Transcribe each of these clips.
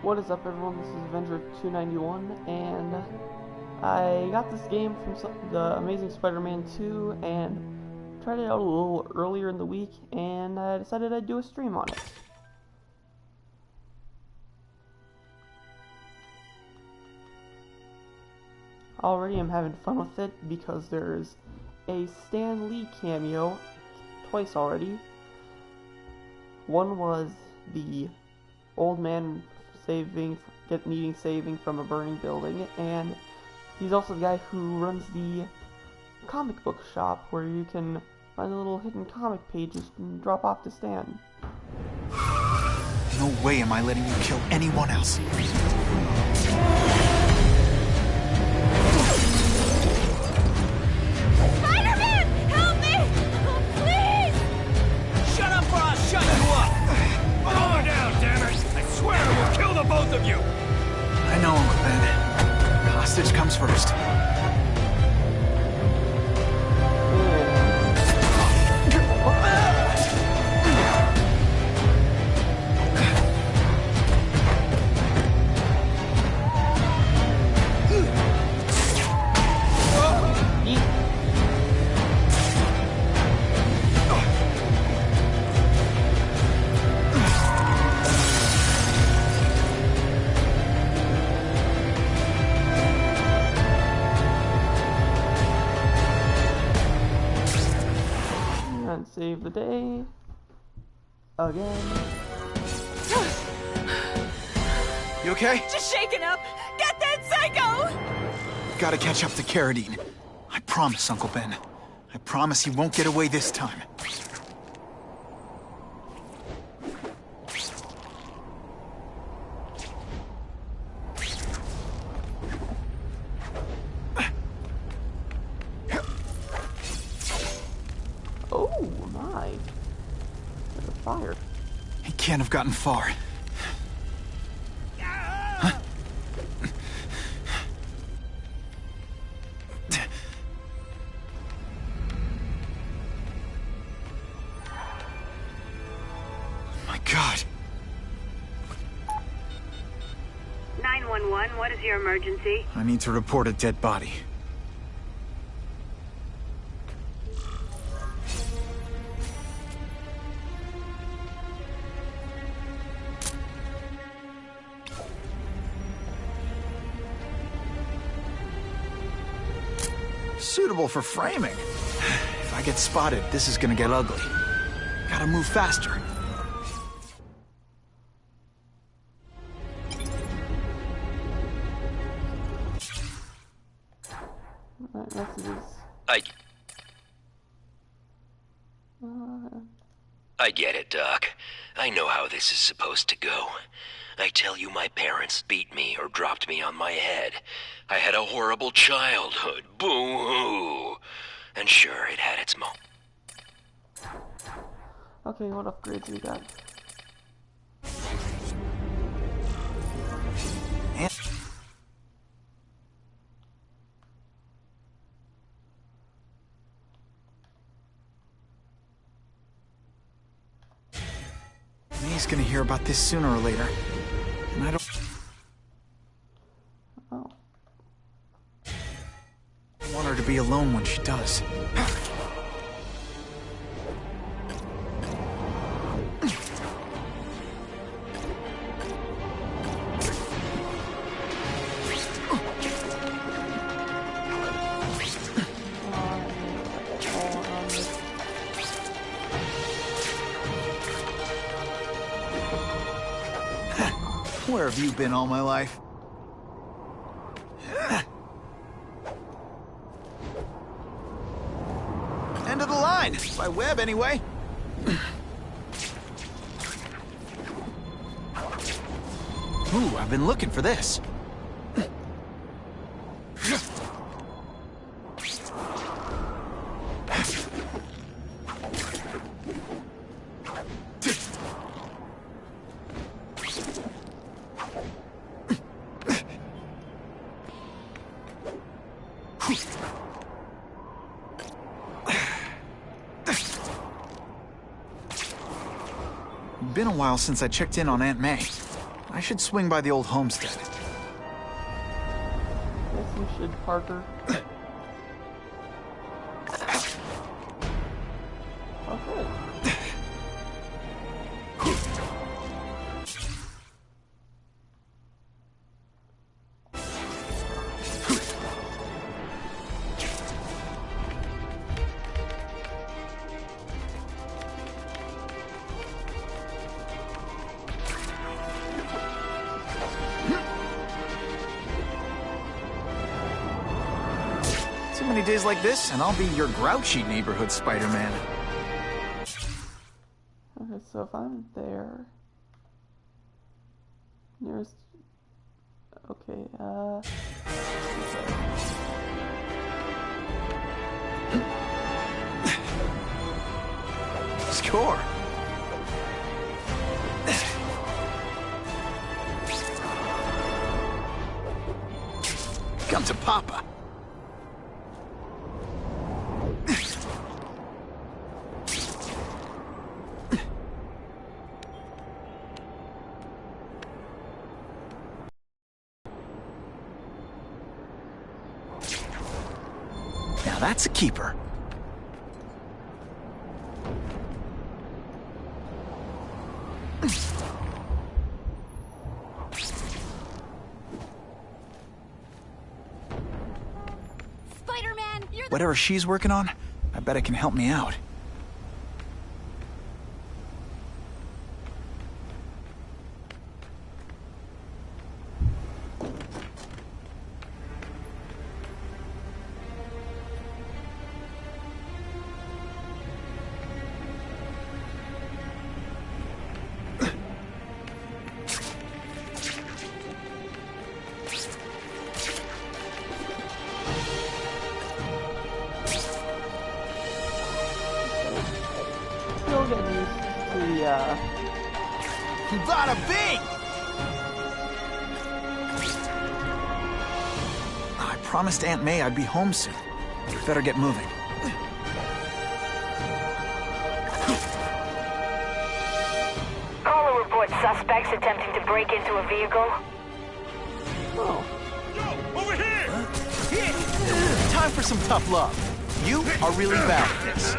What is up, everyone? This is Avenger 291, and I got this game from the Amazing Spider-Man 2 and tried it out a little earlier in the week, and I decided I'd do a stream on it. Already I'm having fun with it because there's a Stan Lee cameo twice already. One was the old man needing saving from a burning building, and he's also the guy who runs the comic book shop where you can find the little hidden comic pages and drop off to Stan. No way am I letting you kill anyone else. Spider-Man! Help me! Oh, please! Shut up or I'll shut you up! Calm her down, damn it! I swear I will kill the both of you! I know, Uncle Ben. Hostage comes first. And save the day again. You okay? Just shaken up! Get that psycho! Gotta catch up to Carradine. I promise, Uncle Ben. I promise he won't get away this time. Oh my. There's a fire. He can't have gotten far. Huh? My God. 911, what is your emergency? I need to report a dead body. Suitable for framing. If I get spotted, this is gonna get ugly. Gotta move faster. Messages. I get it, Doc. I know how this is supposed to go. I tell you, my parents beat me or dropped me on my head. I had a horrible childhood. Boo-hoo. And sure, it had its moments. Okay, what upgrades we got? May's gonna hear about this sooner or later. And I don't... Oh. I want her to be alone when she does. Where have you been all my life? End of the line! By web, anyway. Ooh, I've been looking for this. Been a while since I checked in on Aunt May. I should swing by the old homestead. Yes, you should, Parker. Okay. Too many days like this, and I'll be your grouchy neighborhood Spider-Man. Okay, so if I'm there, nearest. Okay, Score. Come to Papa. Now that's a keeper. Spider-Man, you're the... Whatever she's working on, I bet it can help me out. still getting used to the, Bada bing! I promised Aunt May I'd be home soon. We better get moving. Caller reports suspects attempting to break into a vehicle. oh, Yo, over here! Time for some tough love. You are really bad at this.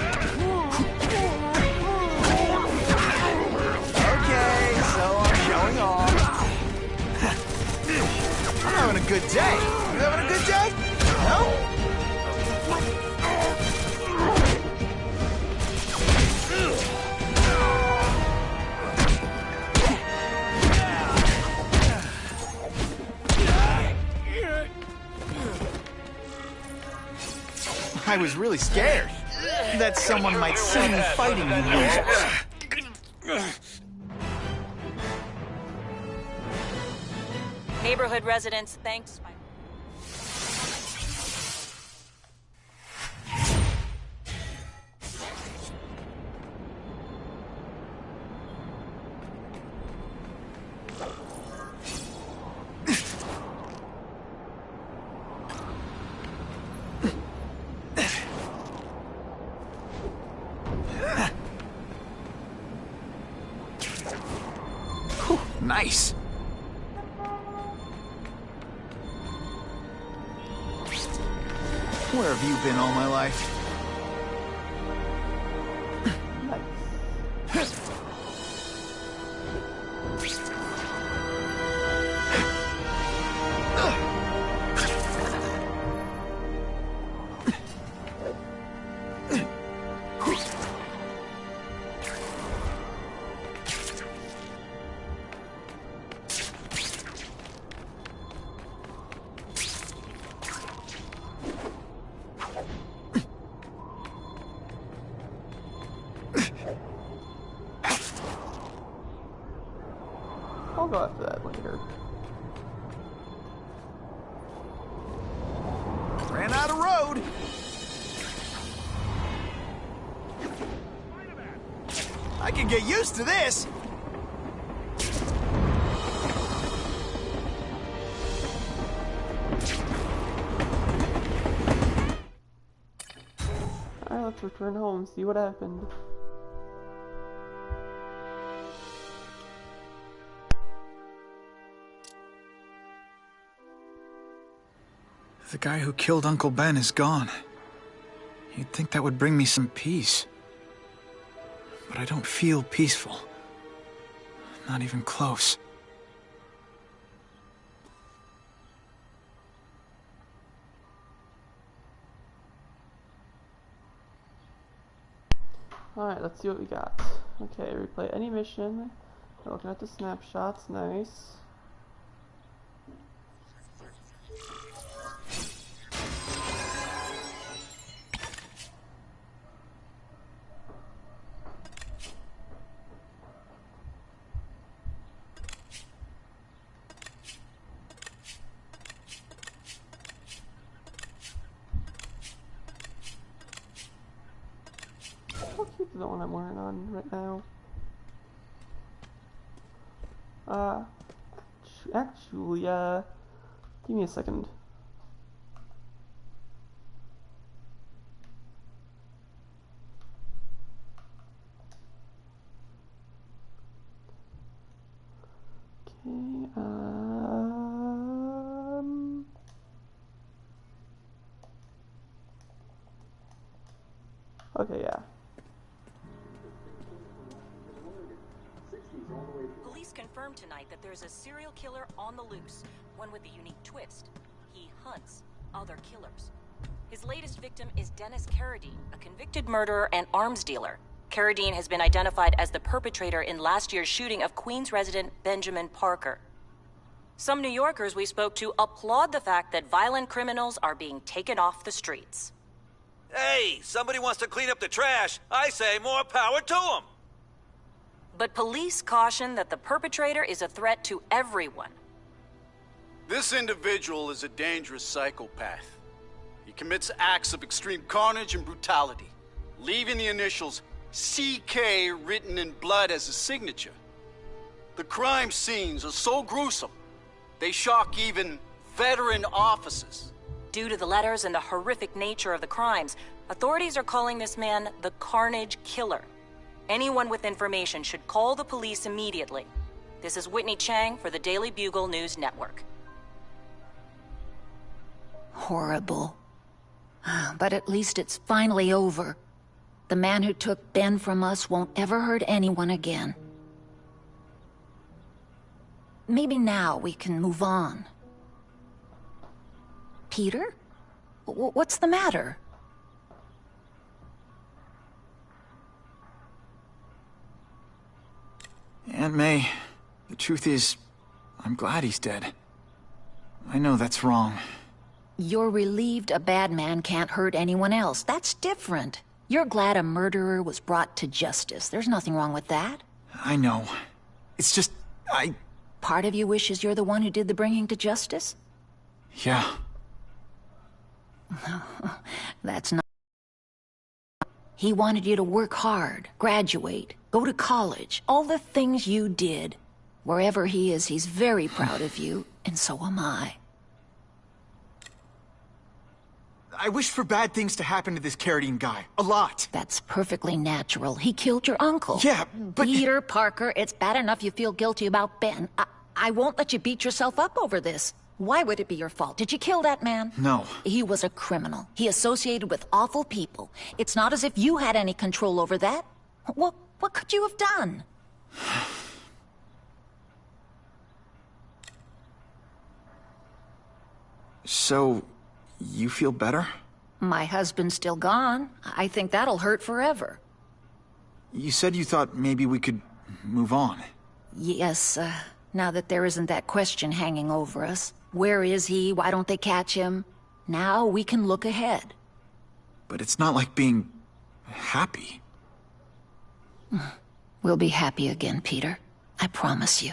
Okay, so I'm showing off. I'm having a good day. You having a good day? No? I was really scared that someone might see me fighting you losers. Neighborhood residents, thanks. Whew, nice. Where have you been all my life? nice. I'll go after that later. Ran out of road. I can get used to this. Alright, let's return home, see what happened. The guy who killed Uncle Ben is gone. You'd think that would bring me some peace. But I don't feel peaceful. Not even close. Alright, let's see what we got. Okay, replay any mission. Looking at the snapshots, nice. I'll keep the one I'm wearing on right now. Actually, give me a second. Okay, okay, yeah. Police confirmed tonight that there's a serial killer on the loose, one with a unique twist. He hunts other killers. His latest victim is Dennis Carradine, a convicted murderer and arms dealer. Carradine has been identified as the perpetrator in last year's shooting of Queens resident Benjamin Parker. Some New Yorkers we spoke to applaud the fact that violent criminals are being taken off the streets. Hey, somebody wants to clean up the trash. I say more power to them. But police caution that the perpetrator is a threat to everyone. This individual is a dangerous psychopath. He commits acts of extreme carnage and brutality, leaving the initials CK written in blood as his signature. The crime scenes are so gruesome, they shock even veteran officers. Due to the letters and the horrific nature of the crimes, authorities are calling this man the Carnage Killer. Anyone with information should call the police immediately. This is Whitney Chang for the Daily Bugle News Network. Horrible. But at least it's finally over. The man who took Ben from us won't ever hurt anyone again. Maybe now we can move on. Peter? What's the matter? Aunt May, the truth is, I'm glad he's dead. I know that's wrong. You're relieved a bad man can't hurt anyone else. That's different. You're glad a murderer was brought to justice. There's nothing wrong with that. I know. It's just, Part of you wishes you're the one who did the bringing to justice? Yeah. That's not... He wanted you to work hard, graduate, go to college, all the things you did. Wherever he is, he's very proud of you, and so am I. I wish for bad things to happen to this Carradine guy. A lot. That's perfectly natural. He killed your uncle. Yeah, but... Peter Parker, it's bad enough you feel guilty about Ben. I won't let you beat yourself up over this. Why would it be your fault? Did you kill that man? No. He was a criminal. He associated with awful people. It's not as if you had any control over that. What could you have done? So, you feel better? My husband's still gone. I think that'll hurt forever. You said you thought maybe we could move on. Yes, now that there isn't that question hanging over us. Where is he? Why don't they catch him? Now we can look ahead. But it's not like being... happy. We'll be happy again, Peter. I promise you.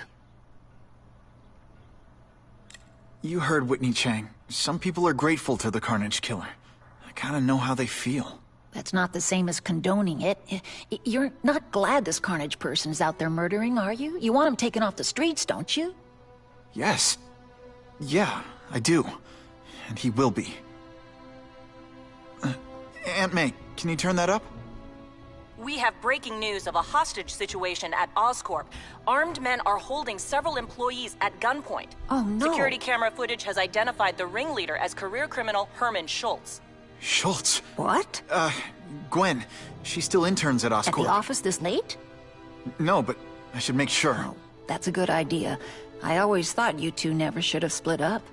You heard Whitney Chang. Some people are grateful to the Carnage Killer. I kinda know how they feel. That's not the same as condoning it. You're not glad this Carnage person's out there murdering, are you? You want him taken off the streets, don't you? Yes. Yeah, I do. And he will be. Aunt May, can you turn that up? We have breaking news of a hostage situation at Oscorp. Armed men are holding several employees at gunpoint. Oh, no. Security camera footage has identified the ringleader as career criminal Herman Schultz. Schultz? What? Gwen. She still interns at At Oscorp. the office this late? No, but I should make sure. Oh, that's a good idea. I always thought you two never should have split up.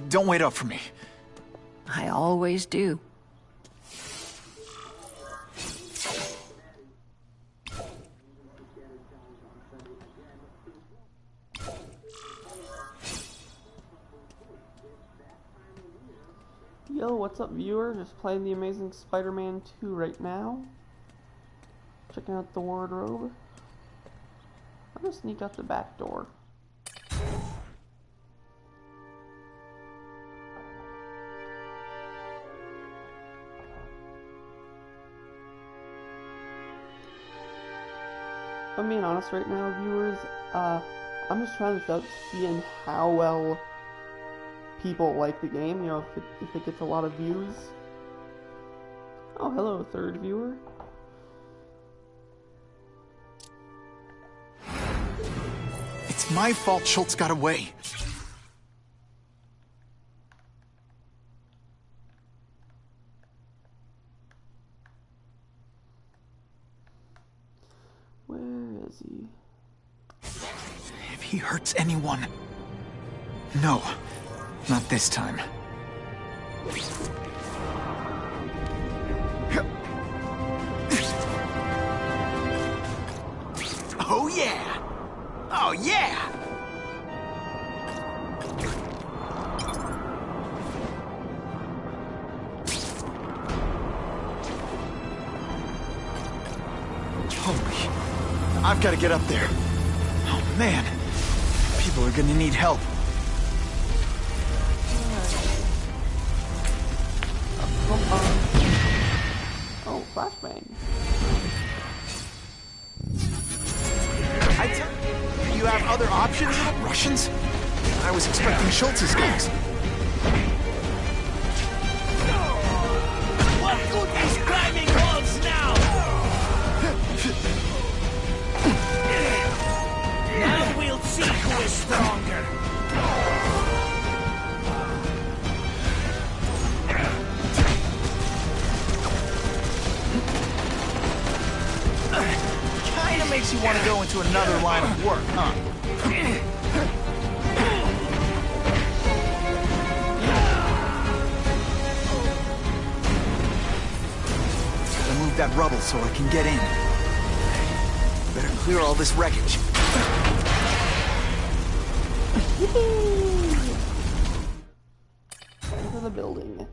Don't wait up for me. I always do. Yo, what's up, viewer? Just playing the Amazing Spider-Man 2 right now. Checking out the wardrobe. I'm gonna sneak out the back door. If I'm being honest right now, viewers, I'm just trying this out, seeing how well people like the game, you know, if it gets a lot of views. Oh, hello, third viewer. It's my fault Schultz got away. Where is he? If he hurts anyone... No, not this time. Oh yeah! Oh yeah! Holy... I've got to get up there. Oh man, people are gonna need help. Oh, flashbang. Do you have other options? Russians? I was expecting Schultz's guys. What good is climbing walls now? Now we'll see who is stronger. Kinda makes you want to go into another line of work, huh? Gotta move that rubble so I can get in. Better clear all this wreckage. Into the building.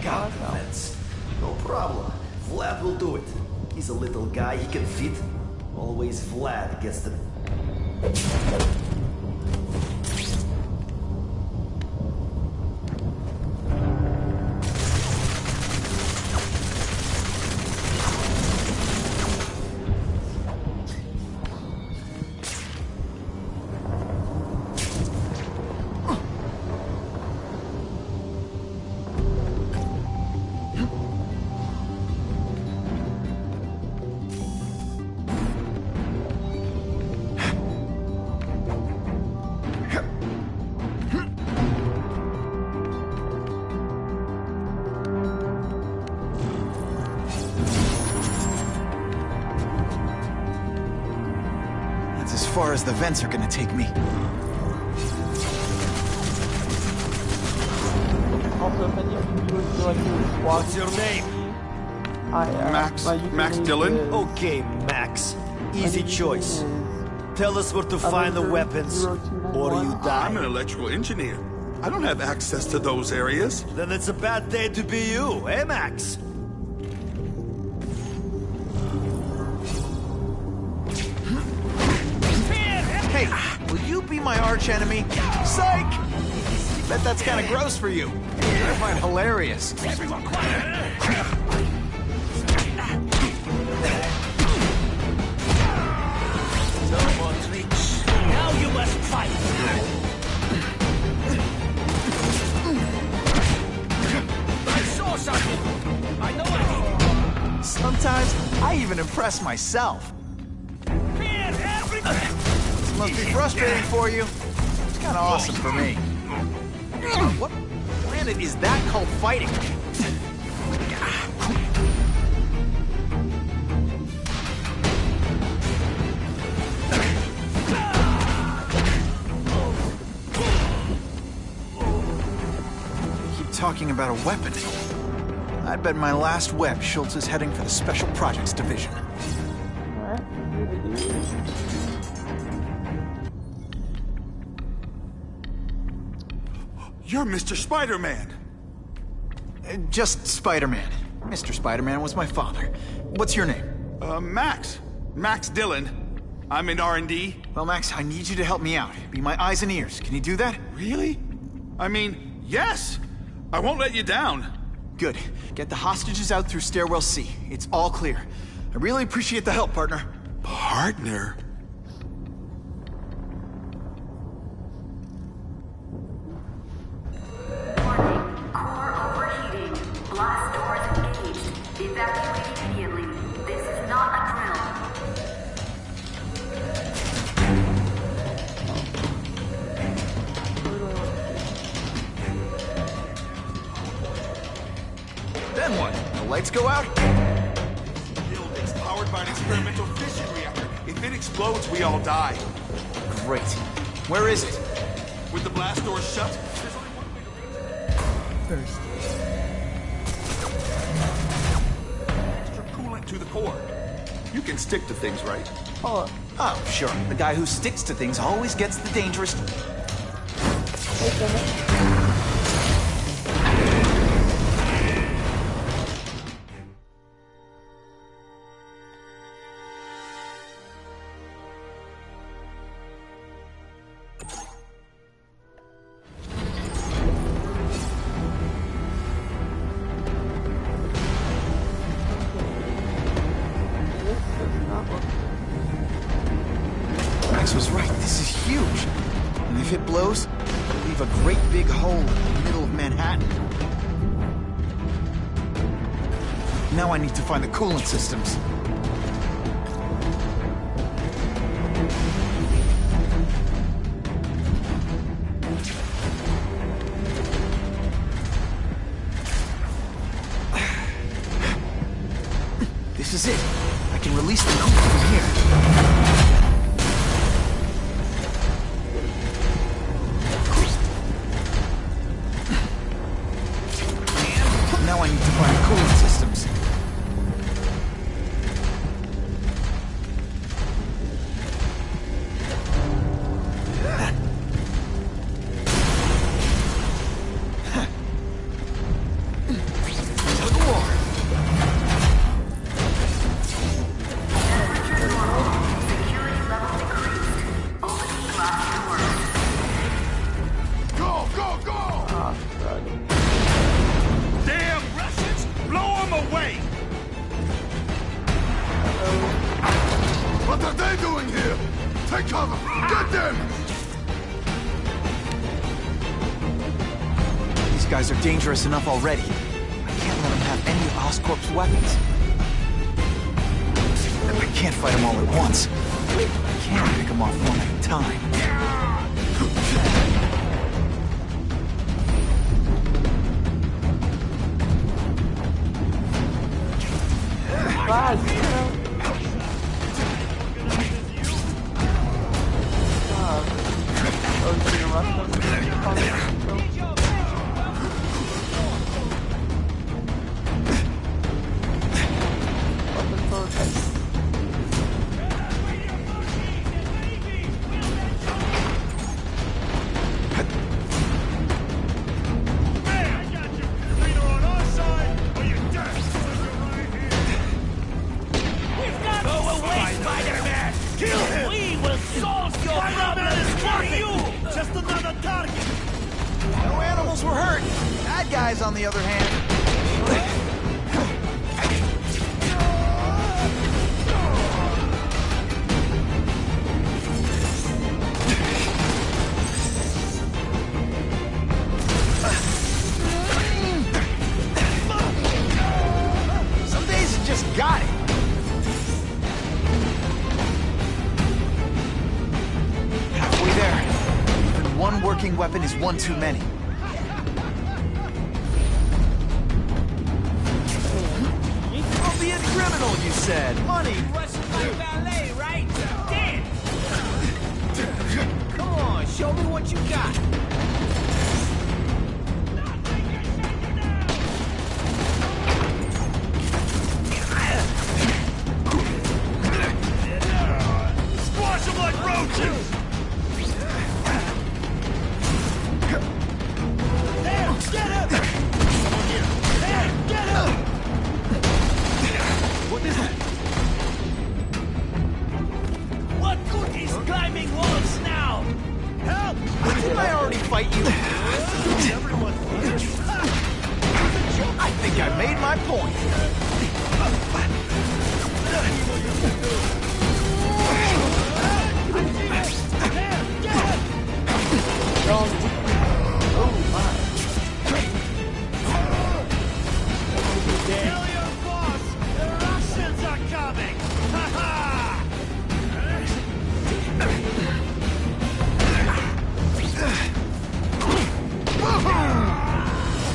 Got the fence. No problem. Vlad will do it. He's a little guy, he can fit. Always Vlad gets the... As far as the vents are gonna take me. like doing squats. What's your name? Max Dillon? Okay, Max. Easy choice. Tell us where to find the weapons, or you die. I'm an electrical engineer. I don't have access to those areas. Then it's a bad day to be you, eh, Max? Hey, will you be my arch enemy? Psych! Bet that's kind of gross for you. I find hilarious. Everyone quiet! No more tricks. Now you must fight! I saw something! I know I did! Sometimes I even impress myself. Fear everything! This must be frustrating for you. It's kind of awesome for me. What planet is that called fighting? Keep talking about a weapon. I bet my last web Schultz is heading for the Special Projects Division. Alright, here we do. You're Mr. Spider-Man. Just Spiderman. Mr. Spiderman was my father. What's your name? Max. Max Dillon. I'm in R&D. Well, Max, I need you to help me out. Be my eyes and ears. Can you do that? Really? I mean, yes. I won't let you down. Good. Get the hostages out through Stairwell C. It's all clear. I really appreciate the help, partner. Partner? Warning. Core overheating. Blast doors engaged. Evacuate immediately. This is not a drill. Then what? The lights go out? Building's powered by an experimental fission reactor. If it explodes, we all die. Great. Where is it? With the blast doors shut, there's only one way to leave. Extra coolant to the core. You can stick to things, right? Hold Oh, sure. The guy who sticks to things always gets the dangerous... Max was right. This is huge. And if it blows, it'll leave a great big hole in the middle of Manhattan. Now I need to find the coolant systems. This is it. I can release the coolant from here. Now I need to find coolant systems. Go, go, go! Damn Russians! Blow them away! What are they doing here? Take cover! Get them! These guys are dangerous enough already. I can't let them have any of Oscorp's weapons. I can't fight them all at once. I can't pick them off one at a time. God, you know. Oh, you're gonna rush them? we're hurt. Bad guys, on the other hand. Some days you just got it. Halfway there. Even one working weapon is one too many. I'll be a criminal, you said. Money. Russian like ballet, right? Dance! Come on, show me what you got. Squash them like roaches! There, get him! Someone here. There, get him! What is it? What good is climbing walls now? Help! Didn't I already fight you? Everyone here? I think I made my point. Tell your boss the Russians are coming! Ha ha!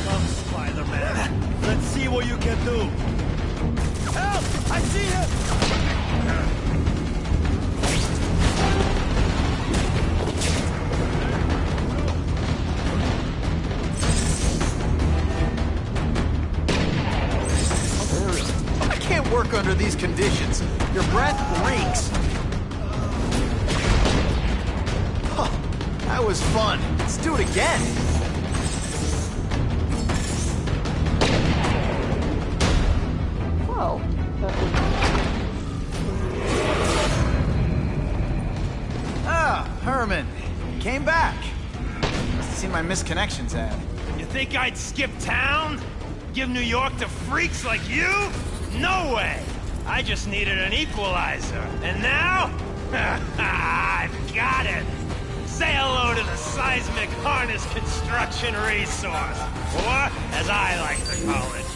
Come, Spiderman. Let's see what you can do. Help! I see him! I can't work under these conditions. Your breath reeks. Huh, that was fun. Let's do it again. Well, that was... Ah, Herman. You came back. Must have seen my missed connections ad. You think I'd skip town? Give New York to freaks like you? No way! I just needed an equalizer. And now? I've got it! Say hello to the seismic harness construction resource. Or, as I like to call it,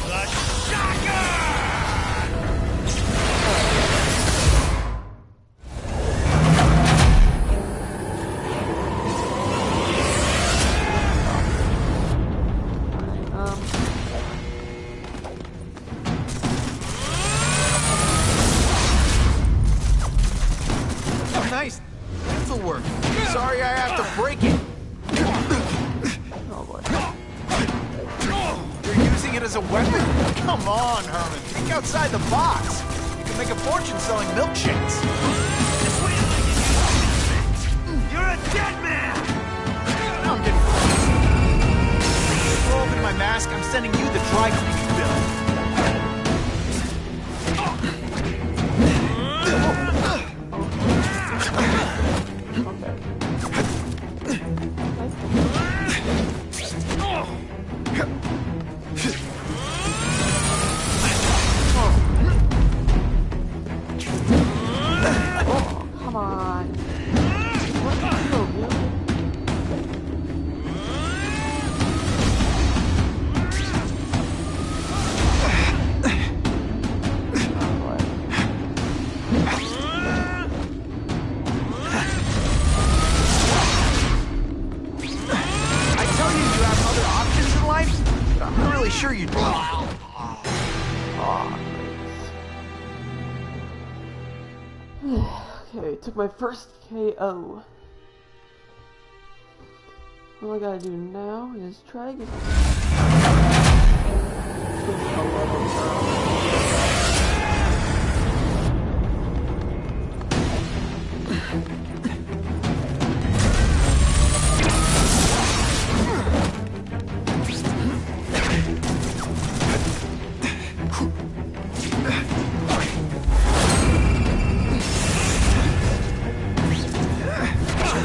the shocker! Oh, nice. This'll work. Sorry I have to break it. Oh boy. You're using it as a weapon? Come on, Herman. Think outside the box. You can make a fortune selling milkshakes. You're a dead man! Now I'm getting... Throw open my mask. I'm sending you the dry cleaning bill. Come on. What the hell, dude? I tell you have other options in life, but I'm not really sure you do. Okay, took my first KO. All I gotta do now is try to get...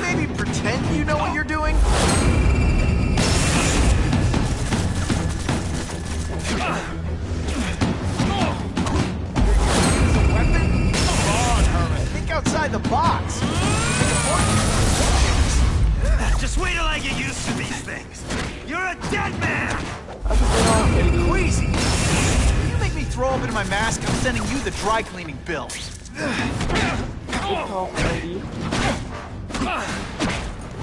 Maybe pretend you know what you're doing? Just wait till I get used to these things. You're a dead man! You're crazy! If you make me throw up into my mask, I'm sending you the dry cleaning bill. Oh, lady.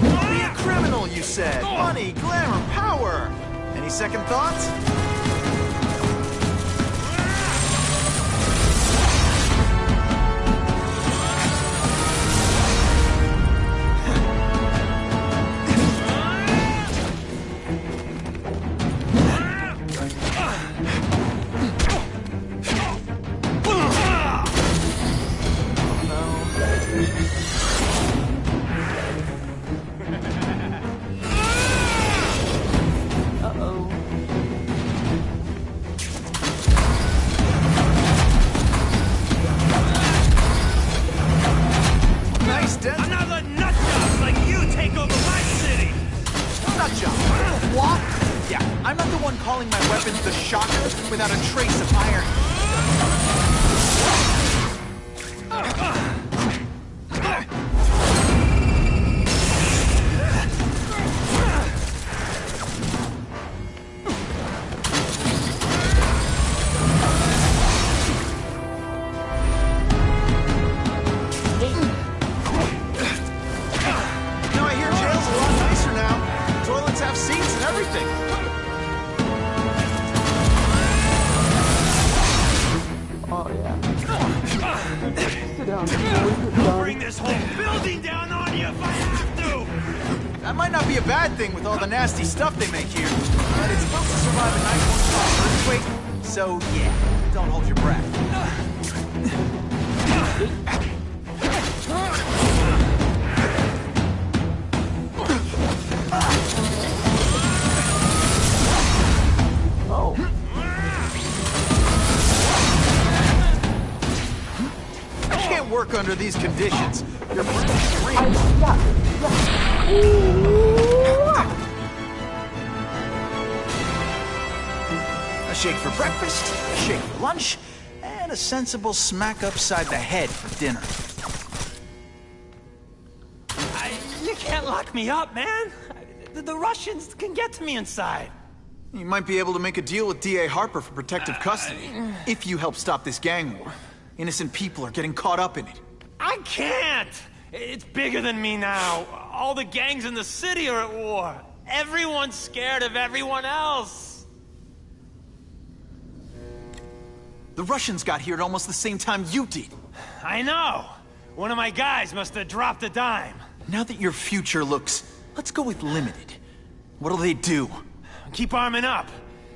Don't be a criminal, you said. Money, glamour, power. Any second thoughts? I'm not letting nut jobs like you take over my city! Nut job. What? Yeah, I'm not the one calling my weapons the Shocker without a trace of iron. Now I hear jail's a lot nicer now. Toilets have seats and everything. Oh, yeah. Sit down. I'll bring this whole building down on you if I have to! That might not be a bad thing with all the nasty stuff they make here. But it's supposed to survive a 9.5 earthquake, so yeah, don't hold your breath. Oh. I can't work under these conditions. Your brain is green. A shake for breakfast, a shake for lunch, and a sensible smack upside the head for dinner. You can't lock me up, man! The Russians can get to me inside. You might be able to make a deal with D.A. Harper for protective custody, if you help stop this gang war. Innocent people are getting caught up in it. I can't! It's bigger than me now. All the gangs in the city are at war. Everyone's scared of everyone else. The Russians got here at almost the same time you did. I know. One of my guys must have dropped a dime. Now that your future looks, let's go with limited. What'll they do? Keep arming up.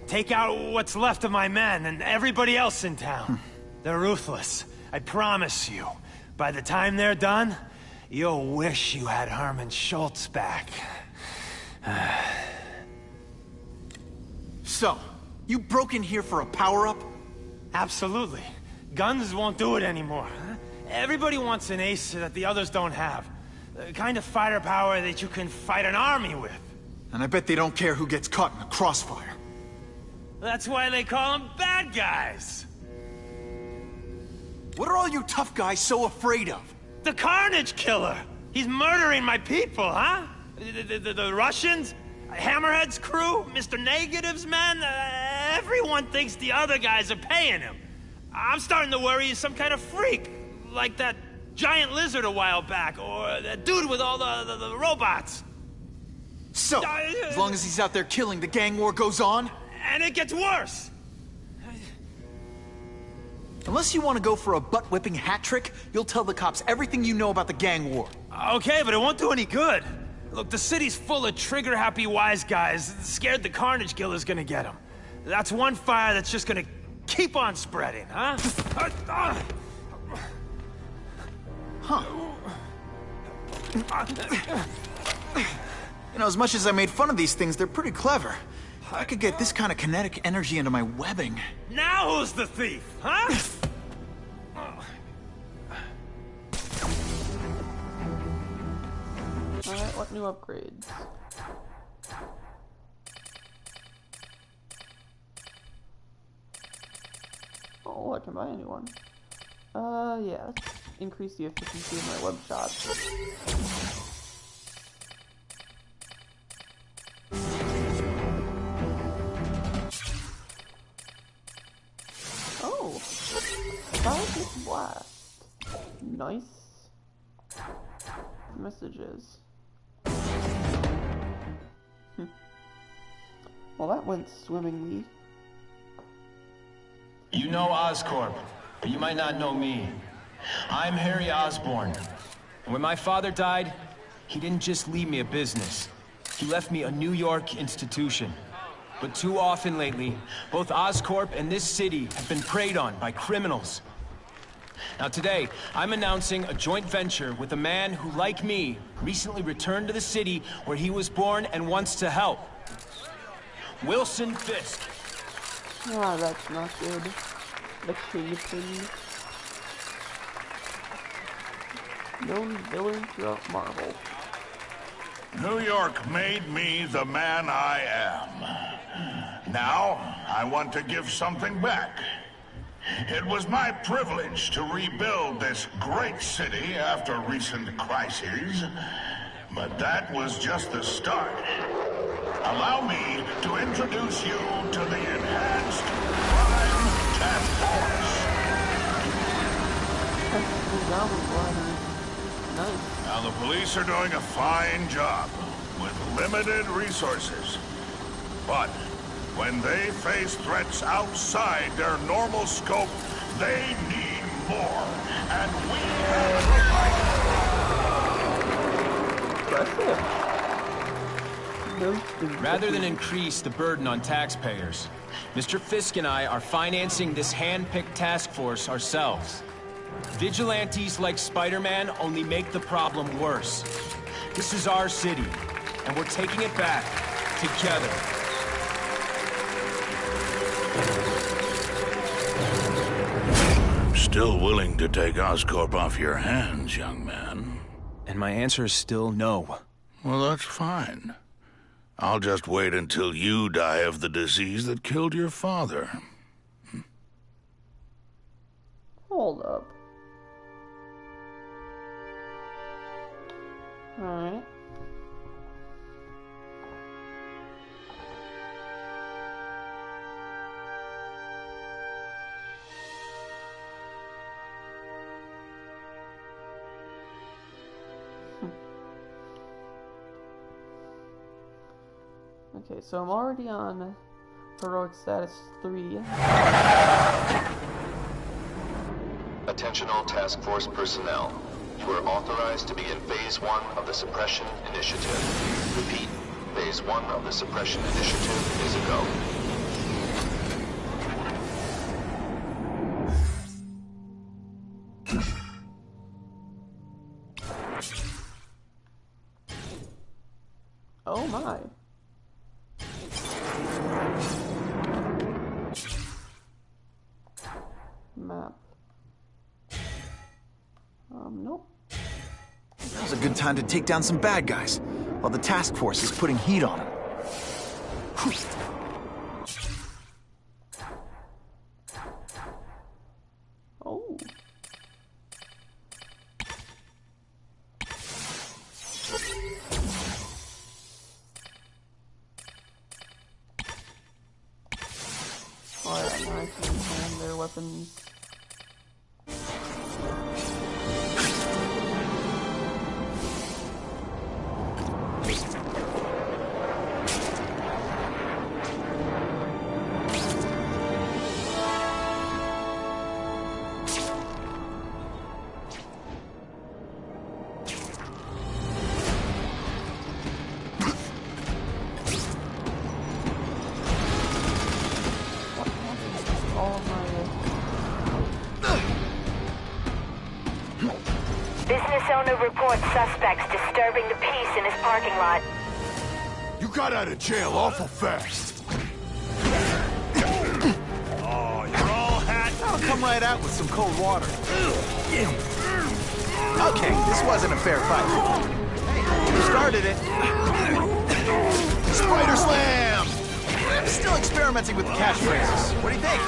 Take out what's left of my men and everybody else in town. They're ruthless. I promise you. By the time they're done, you'll wish you had Herman Schultz back. So, you broke in here for a power-up? Absolutely. Guns won't do it anymore. Everybody wants an ace that the others don't have. The kind of fighter power that you can fight an army with. And I bet they don't care who gets caught in the crossfire. That's why they call them bad guys. What are all you tough guys so afraid of? The Carnage Killer! He's murdering my people, huh? The Russians? Hammerhead's crew? Mr. Negative's men? Everyone thinks the other guys are paying him. I'm starting to worry he's some kind of freak. Like that giant lizard a while back, or that dude with all the robots. So, as long as he's out there killing, the gang war goes on? And it gets worse! Unless you want to go for a butt-whipping hat trick, you'll tell the cops everything you know about the gang war. Okay, but it won't do any good. Look, the city's full of trigger-happy wise guys, scared the Carnage Killer's gonna get them. That's one fire that's just gonna keep on spreading, huh? Huh. You know, as much as I made fun of these things, they're pretty clever. I could get this kind of kinetic energy into my webbing. Now who's the thief, huh? Alright, what new upgrades? Oh, I can buy a new one. Yeah, let's increase the efficiency of my web shots. Intelligent blast. Nice. Messages. Well, that went swimmingly. You know Oscorp, but you might not know me. I'm Harry Osborn. And when my father died, he didn't just leave me a business. He left me a New York institution. But too often lately, both Oscorp and this city have been preyed on by criminals. Now today, I'm announcing a joint venture with a man who, like me, recently returned to the city where he was born and wants to help. Wilson Fisk. Ah, that's not good. The Kingpin. Known villain throughout Marvel. New York made me the man I am. Now, I want to give something back. It was my privilege to rebuild this great city after recent crises, but that was just the start. Allow me to introduce you to the Enhanced Crime Task Force. Nice. Now, the police are doing a fine job with limited resources. But when they face threats outside their normal scope, they need more. And we have Impressive. Rather than increase the burden on taxpayers, Mr. Fisk and I are financing this hand-picked task force ourselves. Vigilantes like Spiderman only make the problem worse. This is our city, and we're taking it back together. I'm still willing to take Oscorp off your hands, young man. And my answer is still no. Well, that's fine. I'll just wait until you die of the disease that killed your father. Hold up. Alright. Okay, so I'm already on heroic status 3. Attention all task force personnel. You are authorized to begin Phase 1 of the Suppression Initiative. Repeat, Phase 1 of the Suppression Initiative is a go. Oh my. Map. Nope. Now's a good time to take down some bad guys, while the task force is putting heat on them. Oh. Alright, now I can hand their weapons. Business owner reports suspects disturbing the peace in his parking lot. You got out of jail awful fast. Oh, you're all hat. I'll come right out with some cold water. Okay, this wasn't a fair fight. Hey, you started it. Spider Slam! I'm still experimenting with the catchphrases. What do you think?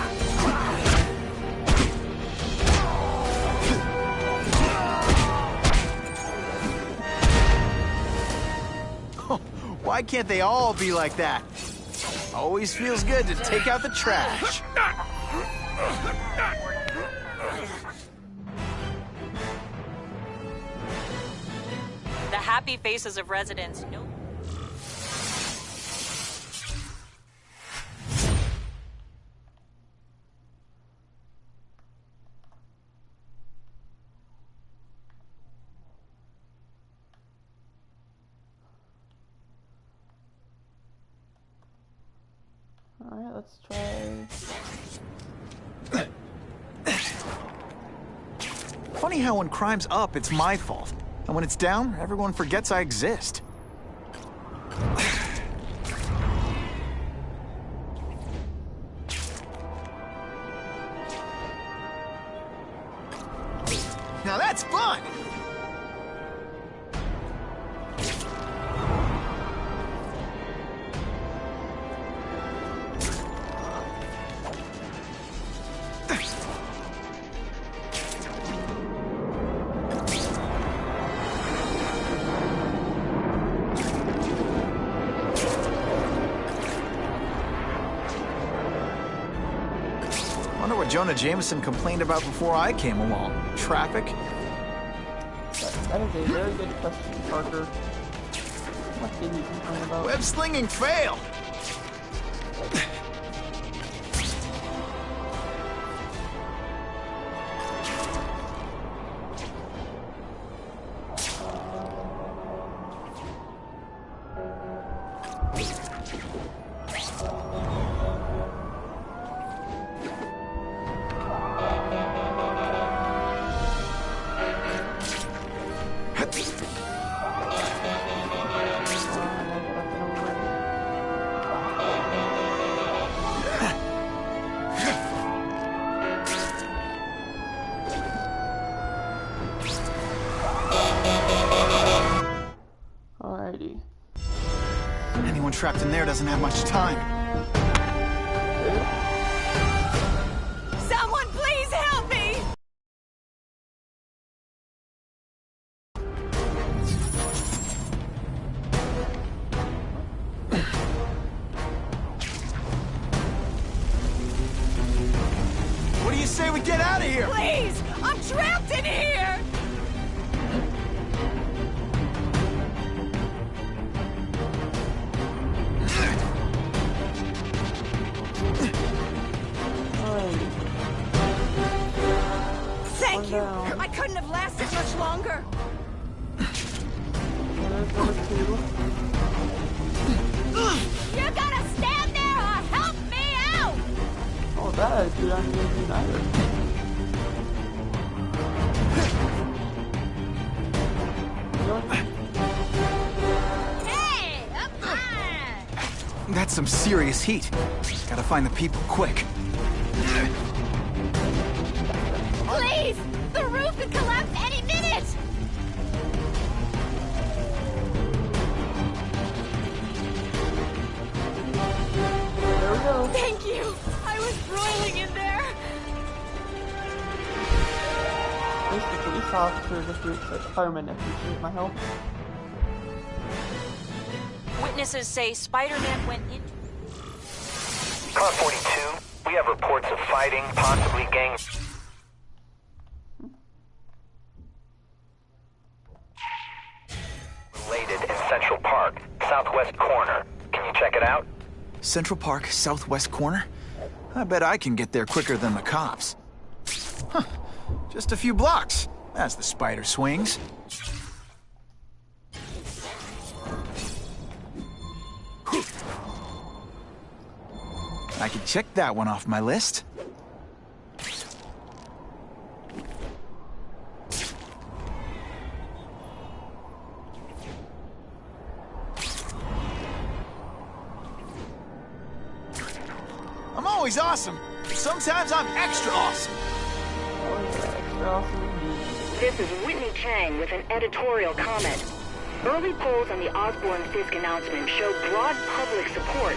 Why can't they all be like that? Always feels good to take out the trash. happy faces of residents. No. Alright, let's try... Funny how when crime's up, it's my fault. And when it's down, everyone forgets I exist. Now that's fun! Wonder what Jonah Jameson complained about before I came along. Traffic? That is a very good question, Parker. What did he complain about? Web slinging fail! Alrighty. Anyone trapped in there doesn't have much time. Someone please help me! What do you say we get out of here? Please! I'm trapped in here! Thank you! I couldn't have lasted much longer! You gotta stand there or help me out! Oh, that attitude I'm gonna do neither. Hey! Up high! That's some serious heat. Gotta find the people quick. Please! The roof could collapse any minute! There we go. Thank you! I was broiling in there! At least the police officer just said, firemen appreciate my help. Witnesses say Spider-Man went into... Car 42, we have reports of fighting, possibly gang... related in Central Park, southwest corner. Can you check it out? Central Park, southwest corner? I bet I can get there quicker than the cops. Huh. Just a few blocks, as the spider swings. I can check that one off my list. I'm always awesome. Sometimes I'm extra awesome. This is Whitney Chang with an editorial comment. Early polls on the Osborn-Fisk announcement show broad public support.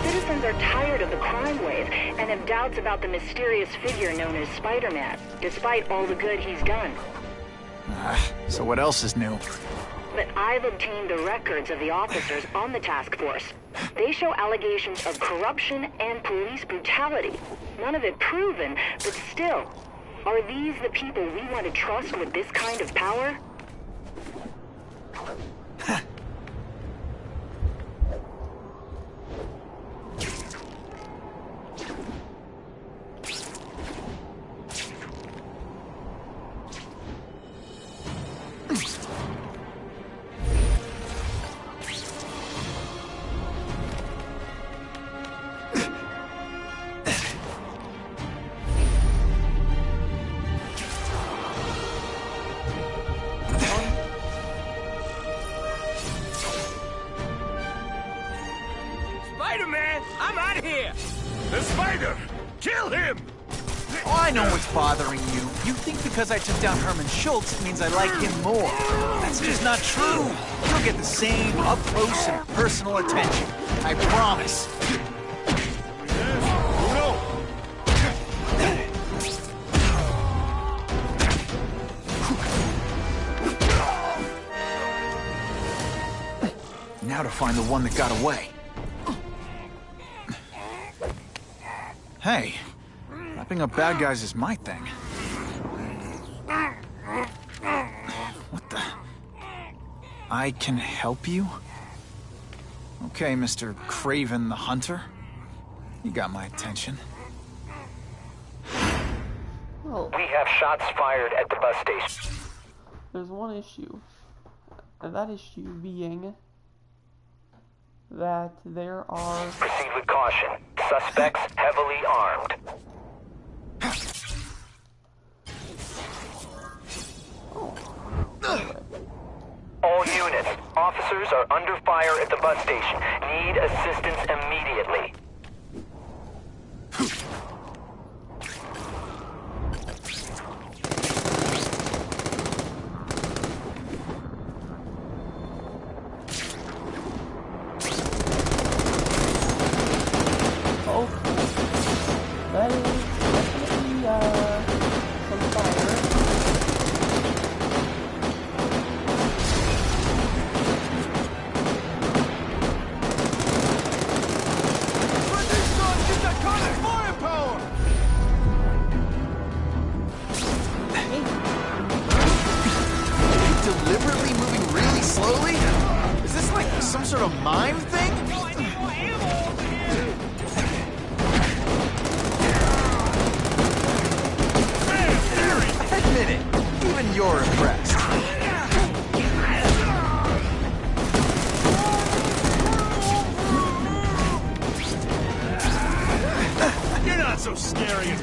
Citizens are tired of the crime wave and have doubts about the mysterious figure known as Spider-Man, despite all the good he's done. So what else is new? But I've obtained the records of the officers on the task force. They show allegations of corruption and police brutality. None of it proven, but still. Are these the people we want to trust with this kind of power? Spider-Man! I'm out of here! The spider! Kill him! Oh, I know what's bothering you. You think because I took down Herman Schultz it means I like him more. That's just not true. You'll get the same up-close and personal attention. I promise. Now to find the one that got away. Hey, wrapping up bad guys is my thing. What the? I can help you? Okay, Mr. Craven the Hunter. You got my attention. Well, We have shots fired at the bus station. there's one issue. And that issue being that there are... Proceed with caution. Suspects heavily armed. All units, officers are under fire at the bus station. Need assistance immediately. Oh, that is definitely, some fire. Deliberately moving really slowly? Is this like some sort of mime thing? Admit it, even you're impressed. You're not so scary as...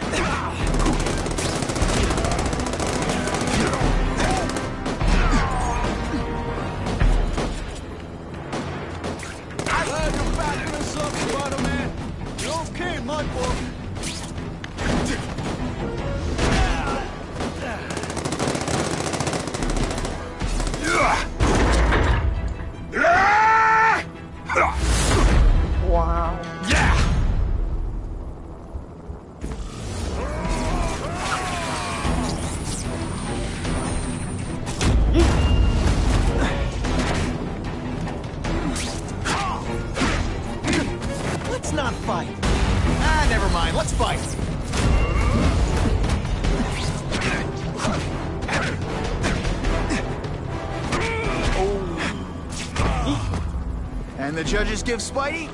Glad you're backing us up, Spider-Man. You're okay, my boy. Wow. Yeah! Let's not fight. Ah, never mind, let's fight. And the judges give Spidey?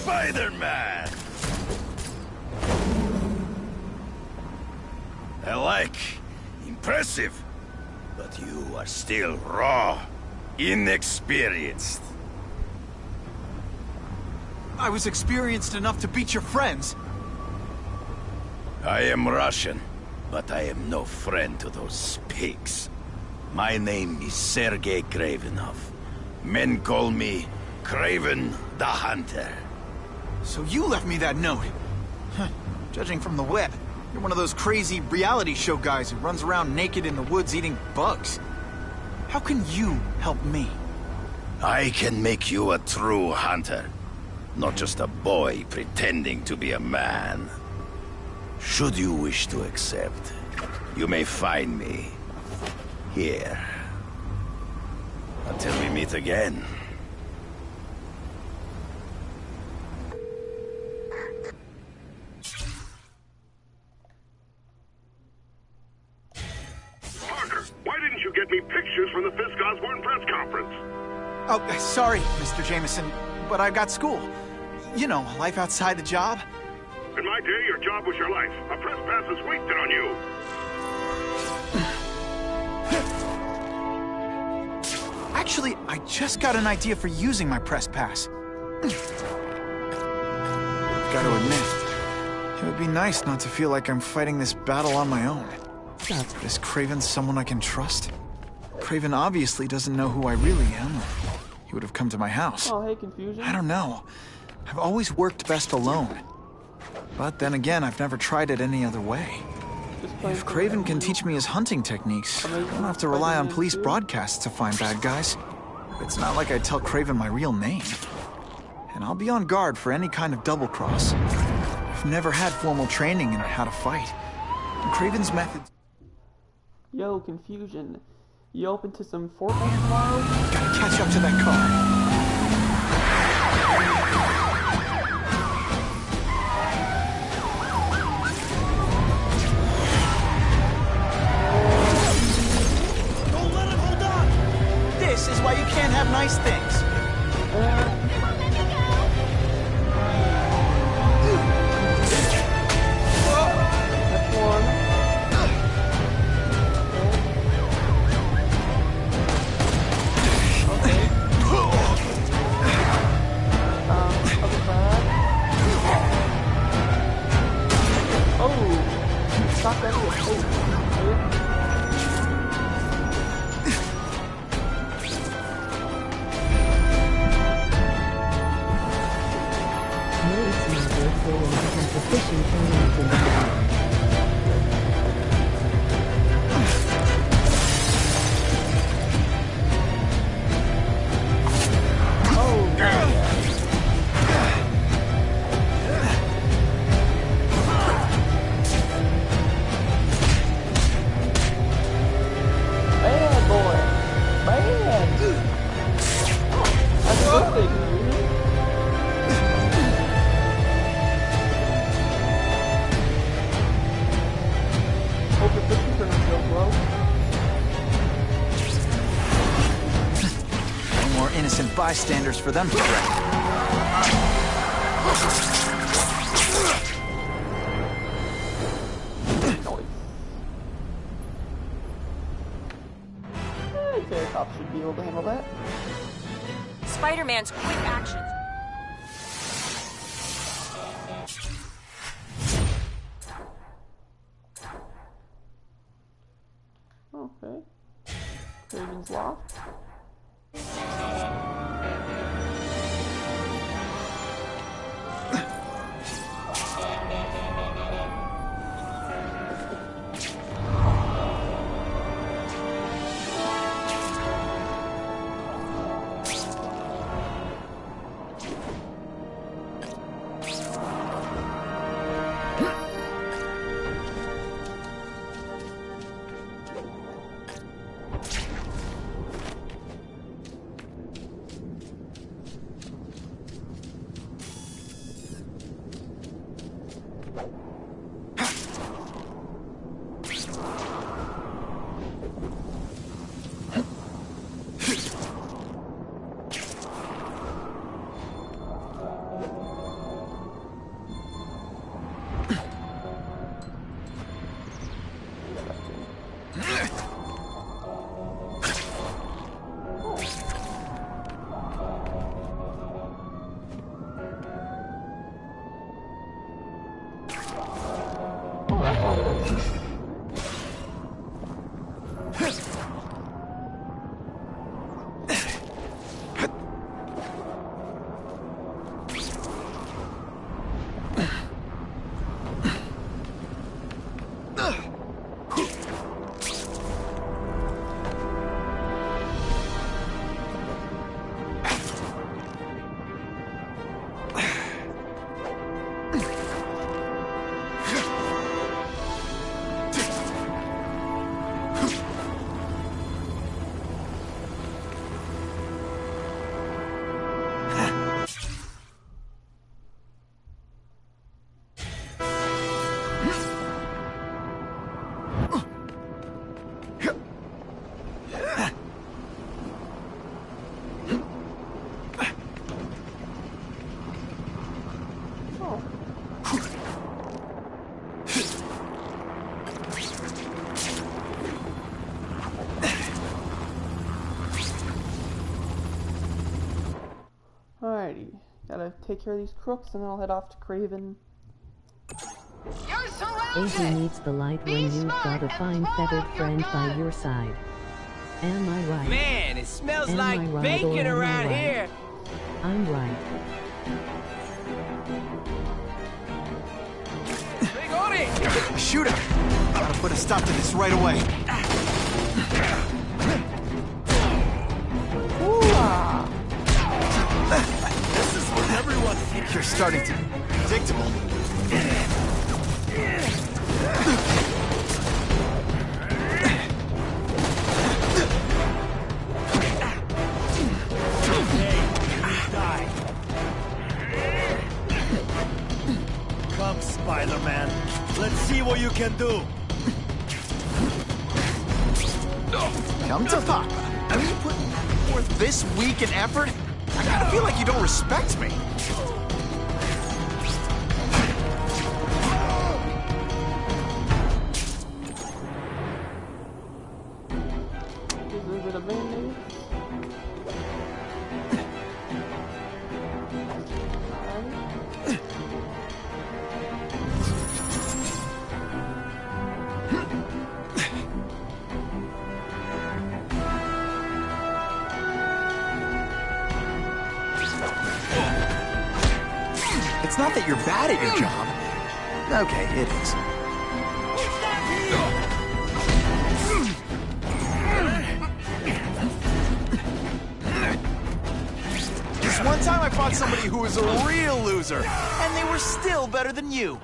Spider-Man! I like. Impressive. But you are still raw. Inexperienced. I was experienced enough to beat your friends. I am Russian, but I am no friend to those pigs. My name is Sergei Kravenov. Men call me Craven the Hunter. So you left me that note. Huh. Judging from the web, you're one of those crazy reality show guys who runs around naked in the woods eating bugs. How can you help me? I can make you a true hunter. Not just a boy pretending to be a man. Should you wish to accept, you may find me here. Until we meet again. Parker, why didn't you get me pictures from the Fisk Osborn press conference? Oh, sorry, Mr. Jameson, but I've got school. You know, life outside the job. In my day, your job was your life. A press pass is wasted on you. Actually, I just got an idea for using my press pass. Gotta admit, it would be nice not to feel like I'm fighting this battle on my own. But is Craven someone I can trust? Craven obviously doesn't know who I really am. he would have come to my house. Oh, hey, Confusion. I don't know. I've always worked best alone. But then again, I've never tried it any other way. If Kraven can teach me his hunting techniques, I don't have to rely on police broadcasts to find bad guys. It's not like I tell Kraven my real name. And I'll be on guard for any kind of double cross. I've never had formal training in how to fight. And Kraven's methods... Yo, Confusion. You open to some Fortnite tomorrow? Gotta catch up to that car. This is why you can't have nice things. That's one. Okay. Other side. Oh! Stop that here. Fishing training. Bad boy. Bad. That's a good thing. Hope your fishing tournament goes well. No more innocent bystanders for them to threaten. I'd say a cop should be able to handle that. Spider-Man's quick actions. Okay. Kraven's loft. Alrighty, gotta take care of these crooks and then I'll head off to Kraven. Asia needs the light when you've got a fine feathered friend by your side. Am I right? Man, it smells Am like I right or bacon am I around right? here. I'm right. Big on it! Shoot him! Gotta put a stop to this right away. This is what everyone thinks. You're starting to be predictable. Come, Spider-Man. Let's see what you can do. Come to Papa. Are you putting forth this week an effort? I kinda feel like you don't respect me. Is it a band-aid? It's not that you're bad at your job. Okay, it is. This one time I fought somebody who was a real loser, and they were still better than you.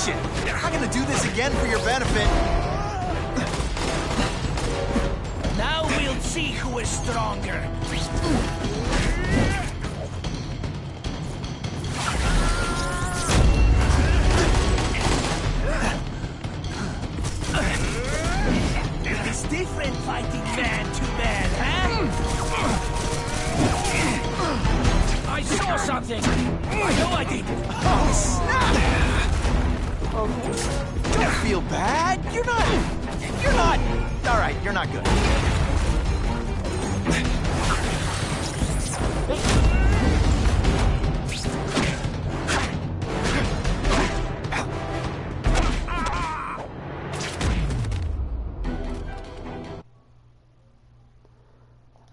I'm not gonna do this again for your benefit. Now we'll see who is stronger. It's different fighting man to man, huh? I saw something. I know I did. Oh, snap! Don't feel bad. You're not. All right, you're not good.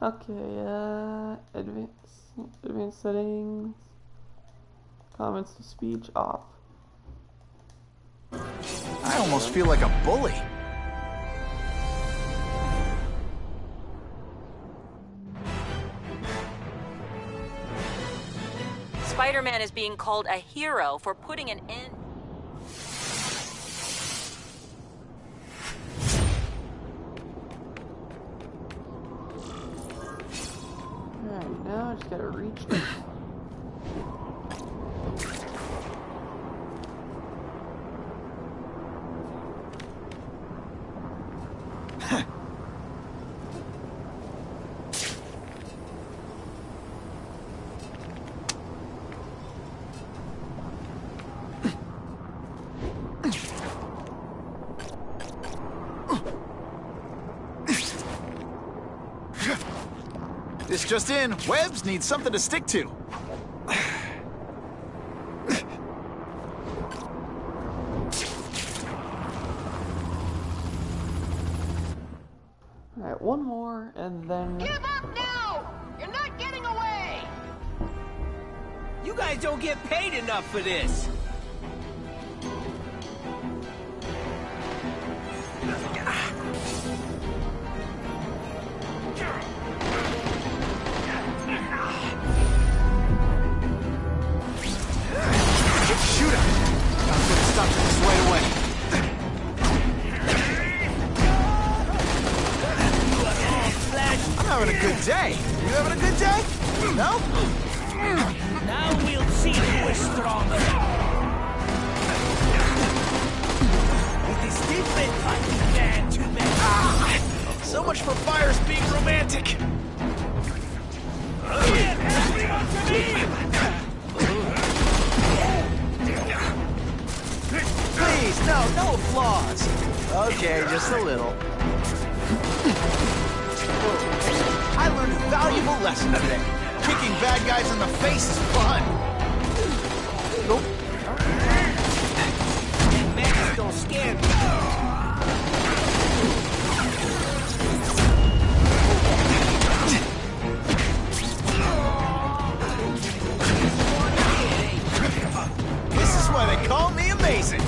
Okay, advanced settings, comments to speech off. I almost feel like a bully. Spider-Man is being called a hero for putting an end. Alright, now I just gotta reach. This just in, Webs needs something to stick to. Alright, one more, and then... Give up now! You're not getting away! You guys don't get paid enough for this! Shoot him! Gotta put a stop to this right away. I'm having a good day. You having a good day? No? Now we'll see who is stronger. So much for fires being romantic. Please, no flaws. Okay, just a little. I learned a valuable lesson today. Kicking bad guys in the face is fun. Nope. Masks don't scare me. This is why they call me amazing.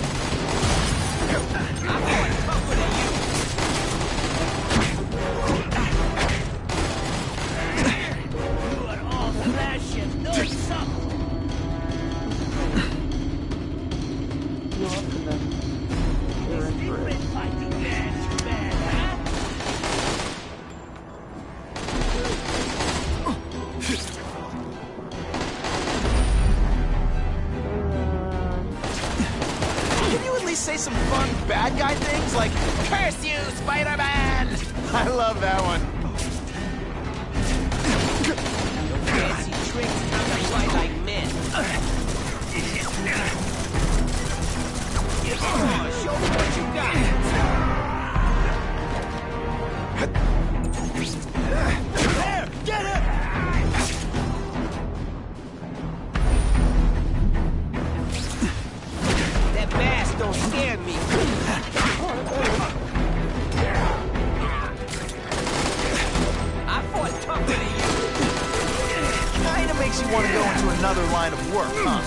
Say some fun bad guy things like, "Curse you, Spiderman!" I love that one. No fancy tricks, time to fight like men. Show me what you got. There, get him! Don't scare me. I fought tougher than you. Kinda makes you want to go into another line of work, huh?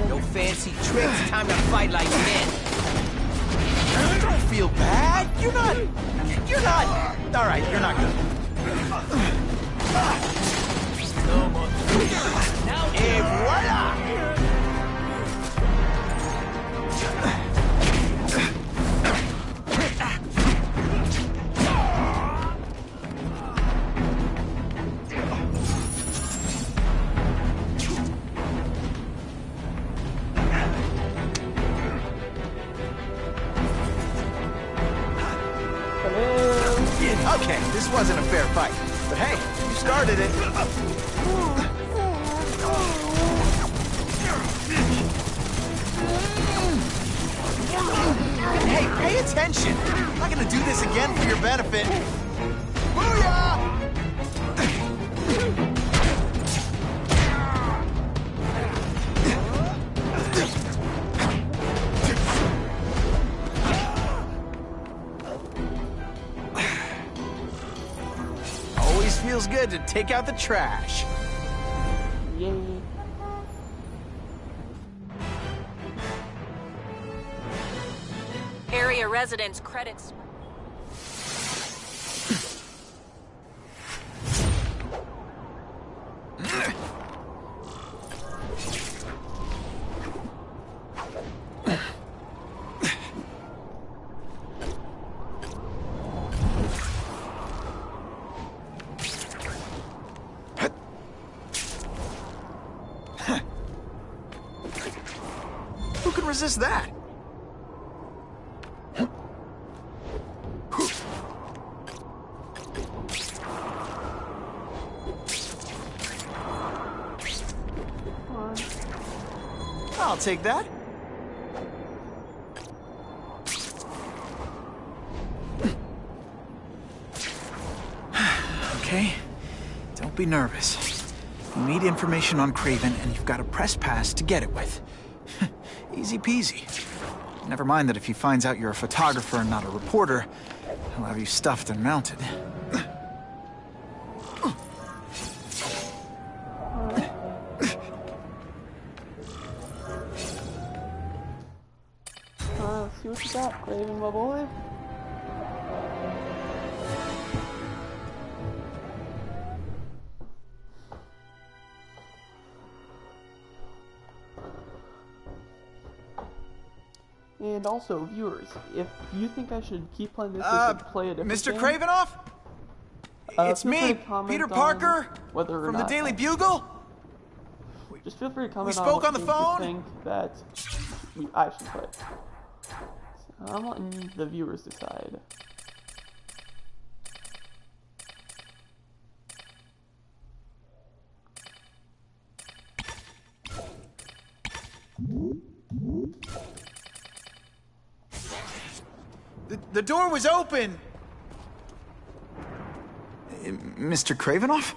No fancy tricks, time to fight like men. Don't feel bad. You're not. All right, you're not good. No more. Et voila! Okay, this wasn't a fair fight, but hey, you started it. Hey, pay attention! I'm not gonna do this again for your benefit. Booyah! Always feels good to take out the trash. Yay. Area residents credits. Who can resist that? I'll take that. Okay, don't be nervous. You need information on Kraven, and you've got a press pass to get it with. Easy peasy. Never mind that if he finds out you're a photographer and not a reporter, he'll have you stuffed and mounted. See what you got, Kraven, my boy. And also, viewers, if you think I should keep playing this or play a different Mr. game, Kravinoff? It's me, Peter Parker, whether or from the not Daily Bugle. Just feel free to comment We spoke on the what phone? you think that I should play. So I'm letting the viewers decide. The door was open! Mr. Kravinoff?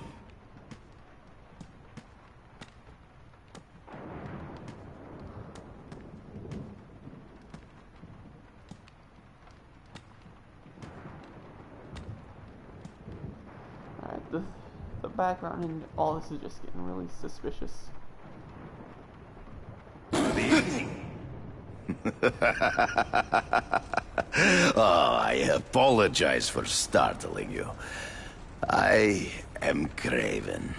Alright, the background and all this is just getting really suspicious. Oh, I apologize for startling you. I am Craven.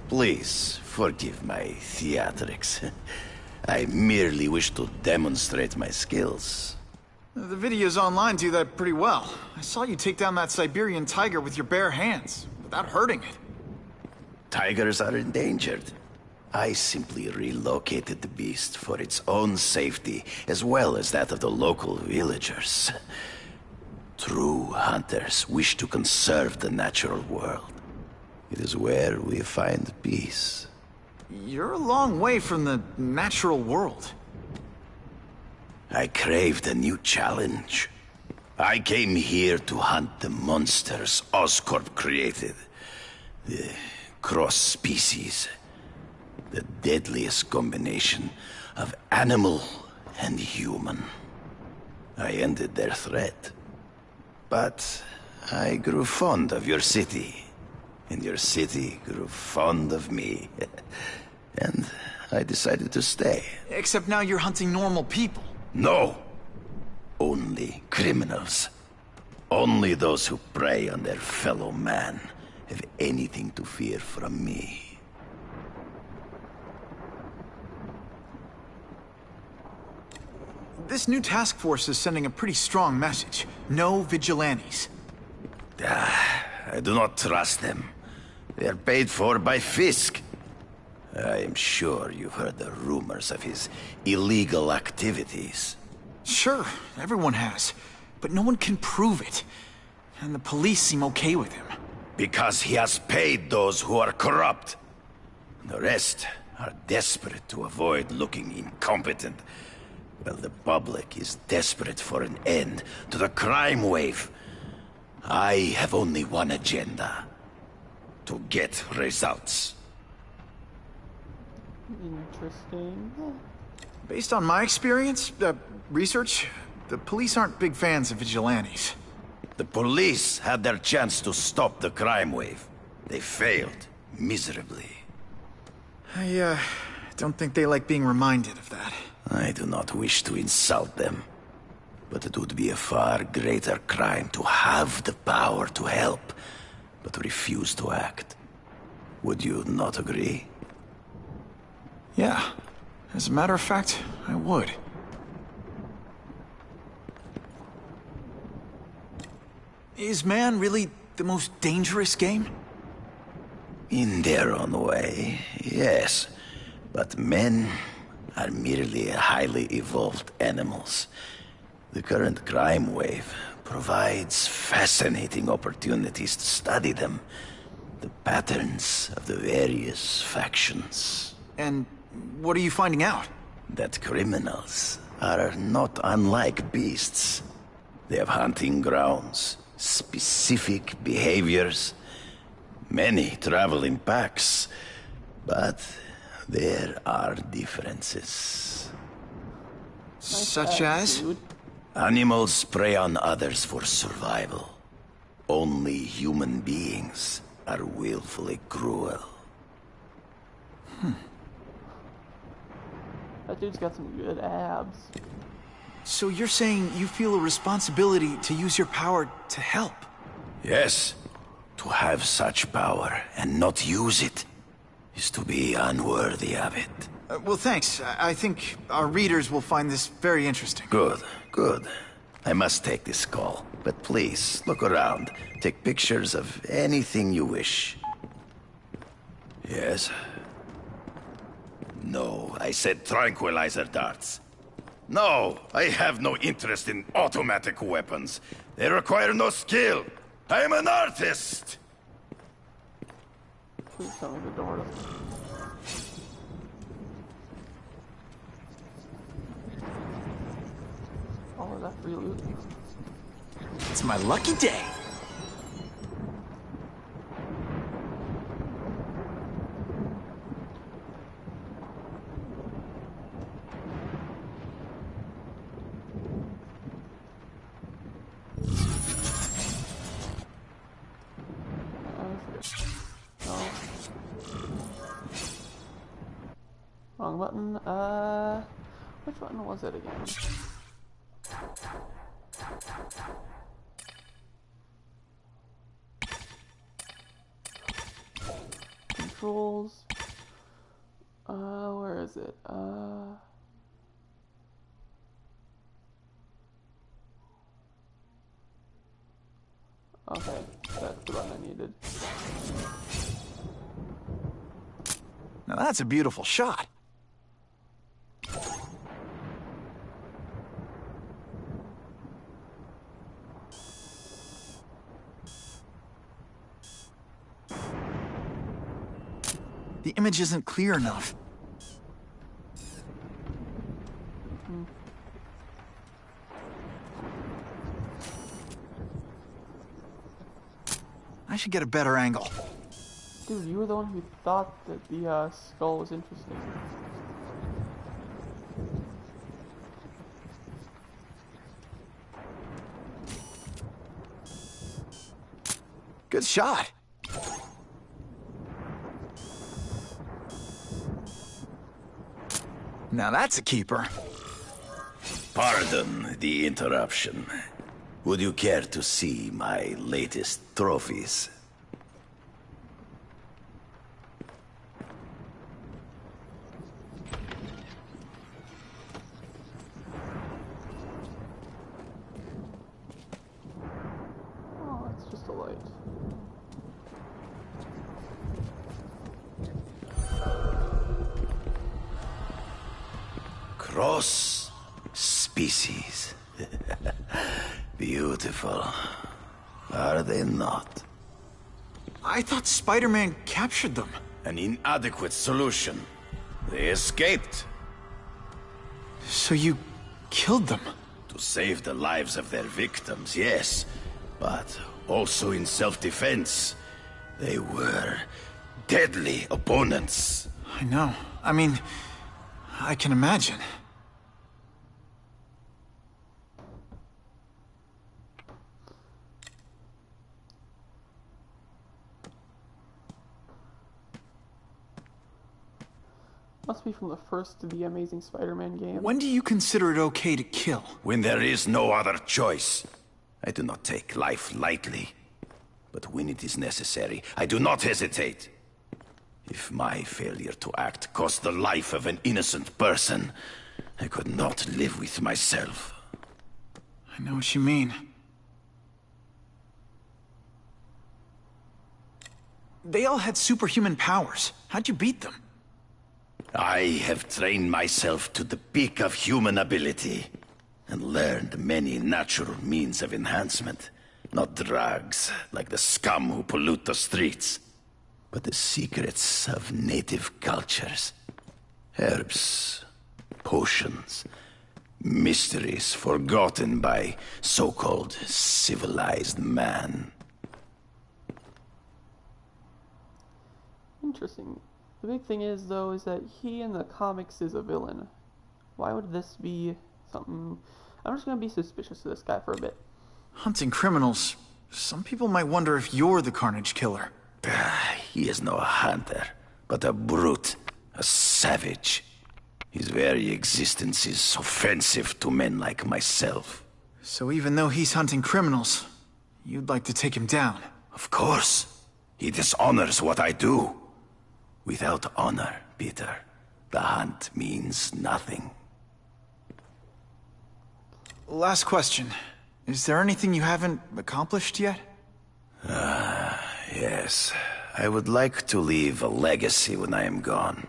Please forgive my theatrics. I merely wish to demonstrate my skills. The videos online do that pretty well. I saw you take down that Siberian tiger with your bare hands, without hurting it. Tigers are endangered. I simply relocated the beast for its own safety, as well as that of the local villagers. True hunters wish to conserve the natural world. It is where we find peace. You're a long way from the natural world. I craved a new challenge. I came here to hunt the monsters Oscorp created. The cross-species. The deadliest combination of animal and human. I ended their threat. But I grew fond of your city. And your city grew fond of me. And I decided to stay. Except now you're hunting normal people. No. Only criminals. Only those who prey on their fellow man have anything to fear from me. This new task force is sending a pretty strong message. No vigilantes. I do not trust them. They are paid for by Fisk. I am sure you've heard the rumors of his illegal activities. Sure, everyone has. But no one can prove it. And the police seem okay with him. Because he has paid those who are corrupt. The rest are desperate to avoid looking incompetent. Well, the public is desperate for an end to the crime wave. I have only one agenda. To get results. Interesting. Based on my experience, research, the police aren't big fans of vigilantes. The police had their chance to stop the crime wave. They failed miserably. I don't think they like being reminded of that. I do not wish to insult them, but it would be a far greater crime to have the power to help, but refuse to act. Would you not agree? Yeah. As a matter of fact, I would. Is man really the most dangerous game? In their own way, yes. But men are merely highly evolved animals. The current crime wave provides fascinating opportunities to study them. The patterns of the various factions. And what are you finding out? That criminals are not unlike beasts. They have hunting grounds, specific behaviors. Many travel in packs, but there are differences. Such as? Animals prey on others for survival. Only human beings are willfully cruel. That dude's got some good abs. So you're saying you feel a responsibility to use your power to help? Yes. To have such power and not use it is to be unworthy of it. Well, thanks. I think our readers will find this very interesting. Good, good. I must take this call, but please, look around. Take pictures of anything you wish. Yes? No, I said tranquilizer darts. No, I have no interest in automatic weapons. They require no skill. I am an artist! Please tell me the door. Oh, is that free loot? It's my lucky day. Wrong button. Which button was it again? Controls. Where is it? Okay, that's the button I needed. Now that's a beautiful shot. The image isn't clear enough. I should get a better angle. Dude, you were the one who thought that the skull was interesting. Good shot. Now that's a keeper. Pardon the interruption. Would you care to see my latest trophies? Oh, it's just a light. Cross species. Beautiful. Are they not? I thought Spiderman captured them. An inadequate solution. They escaped. So you killed them? To save the lives of their victims, yes. But also in self-defense. They were deadly opponents. I know. I mean, I can imagine. Must be from the first to the Amazing Spider-Man game. When do you consider it okay to kill? When there is no other choice. I do not take life lightly. But when it is necessary, I do not hesitate. If my failure to act cost the life of an innocent person, I could not live with myself. I know what you mean. They all had superhuman powers. How'd you beat them? I have trained myself to the peak of human ability, and learned many natural means of enhancement. Not drugs, like the scum who pollute the streets, but the secrets of native cultures. Herbs, potions, mysteries forgotten by so-called civilized man. Interesting. The big thing is, though, is that he in the comics is a villain. Why would this be something... I'm just gonna be suspicious of this guy for a bit. Hunting criminals. Some people might wonder if you're the Carnage Killer. He is no hunter, but a brute, a savage. His very existence is offensive to men like myself. So even though he's hunting criminals, you'd like to take him down? Of course. He dishonors what I do. Without honor, Peter, the hunt means nothing. Last question. Is there anything you haven't accomplished yet? Yes. I would like to leave a legacy when I am gone.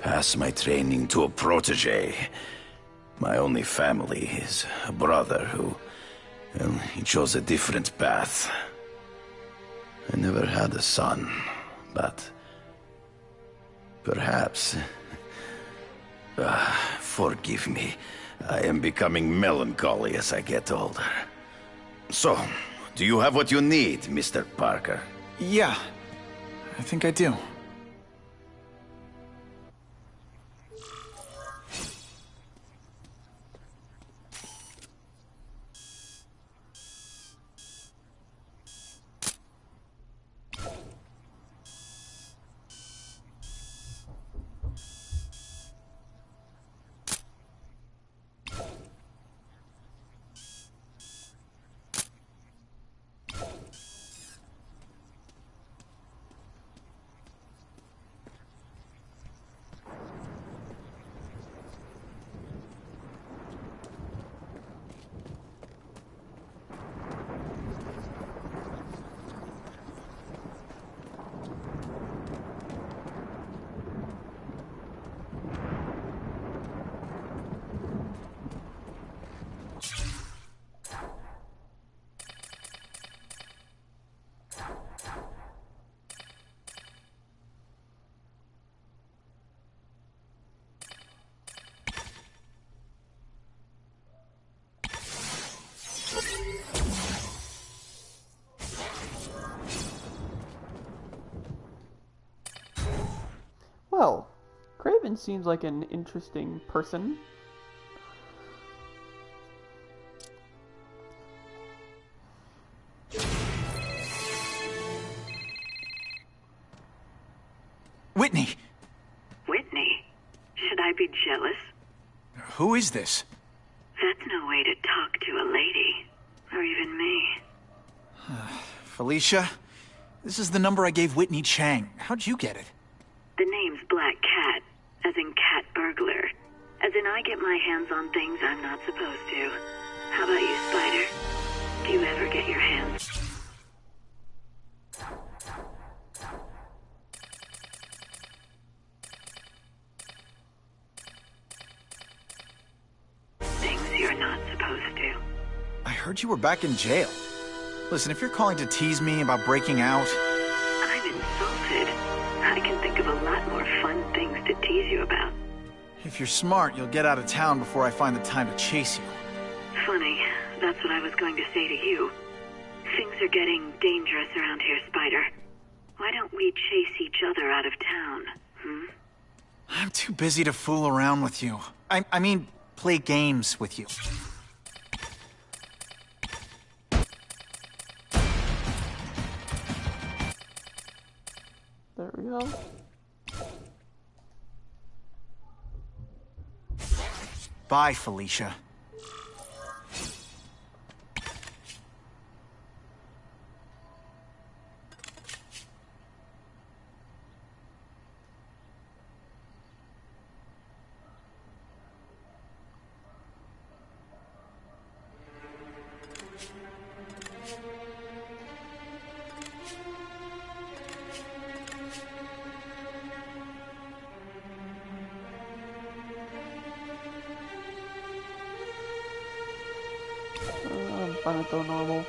pass my training to a protege. My only family is a brother who, well, he chose a different path. I never had a son, but perhaps... forgive me. I am becoming melancholy as I get older. So, do you have what you need, Mr. Parker? Yeah, I think I do. Well, Craven seems like an interesting person. Whitney! Whitney? Should I be jealous? Who is this? That's no way to talk to a lady. Or even me. Felicia? This is the number I gave Whitney Chang. How'd you get it? The name's Black Cat, as in cat burglar. As in I get my hands on things I'm not supposed to. How about you, Spider? Do you ever get your hands... things you're not supposed to? I heard you were back in jail. Listen, if you're calling to tease me about breaking out... I'm insulted. I can think of a lot more fun things to tease you about. If you're smart, you'll get out of town before I find the time to chase you. Funny, that's what I was going to say to you. Things are getting dangerous around here, Spider. Why don't we chase each other out of town, hmm? I'm too busy to fool around with you. I mean, play games with you. There we go. Bye, Felicia. I'm fine with go normal.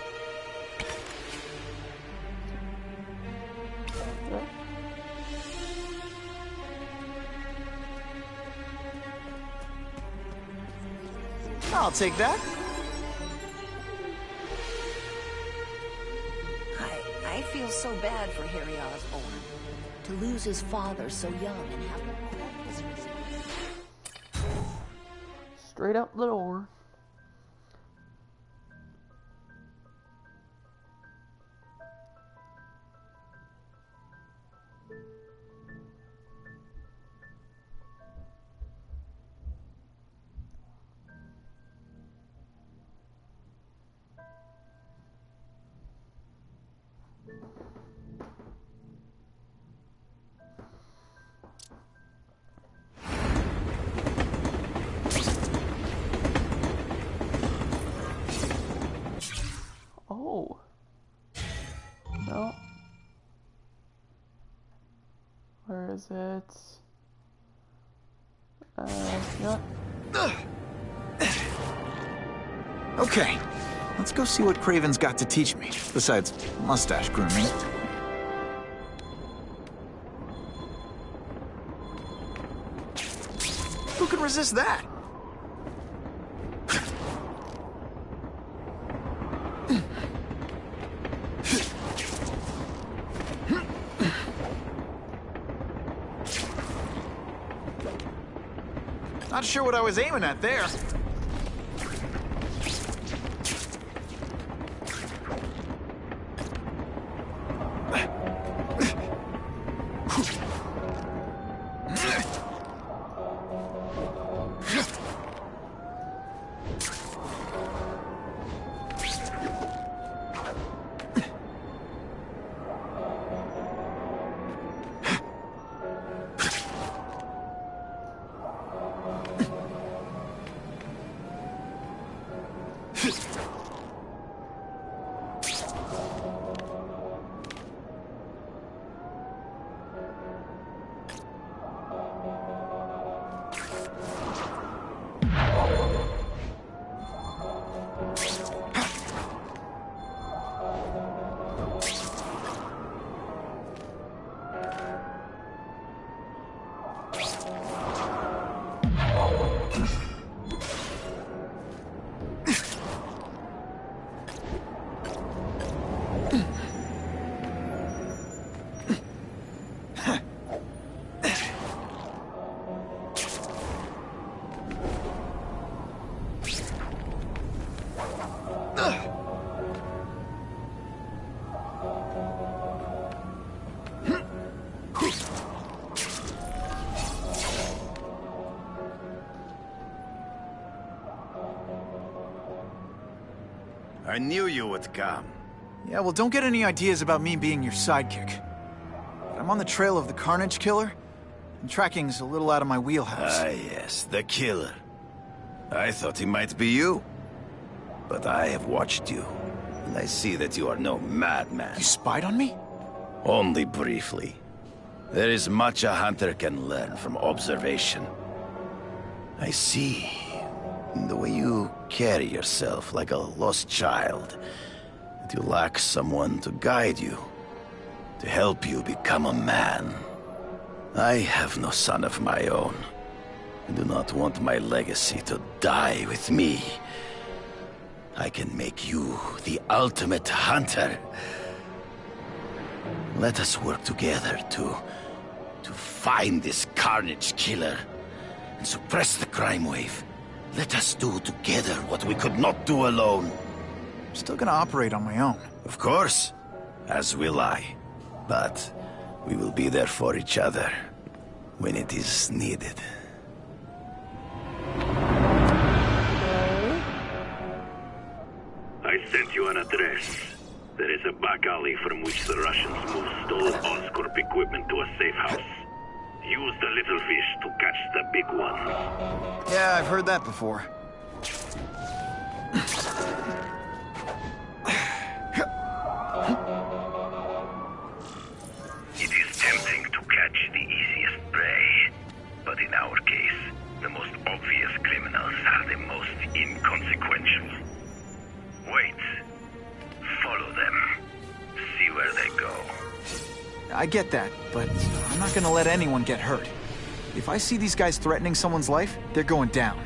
Yeah. I'll take that. I feel so bad for Harry Osborn. To lose his father so young and have no cause. Straight out the door. Oh. No. Where is it? Yeah. Okay, let's go see what Craven's got to teach me, besides mustache grooming. Who can resist that? Not sure what I was aiming at there. I knew you would come. Yeah, well, don't get any ideas about me being your sidekick. But I'm on the trail of the Carnage Killer, and tracking's a little out of my wheelhouse. Ah, yes, the killer. I thought he might be you. But I have watched you, and I see that you are no madman. You spied on me? Only briefly. There is much a hunter can learn from observation. I see in the way you carry yourself like a lost child, that you lack someone to guide you, to help you become a man. I have no son of my own. I do not want my legacy to die with me. I can make you the ultimate hunter. Let us work together to find this Carnage Killer and suppress the crime wave. Let us do together what we could not do alone. I'm still gonna operate on my own. Of course, as will I. But we will be there for each other when it is needed. I sent you an address. There is a back alley from which the Russians move stolen Oscorp equipment to a safe house. Use the little fish to catch the big ones. Yeah, I've heard that before. It is tempting to catch the easiest prey, but in our case, the most obvious criminals are the most inconsequential. Wait. Follow them. See where they go. I get that, but I'm not gonna let anyone get hurt. If I see these guys threatening someone's life, they're going down.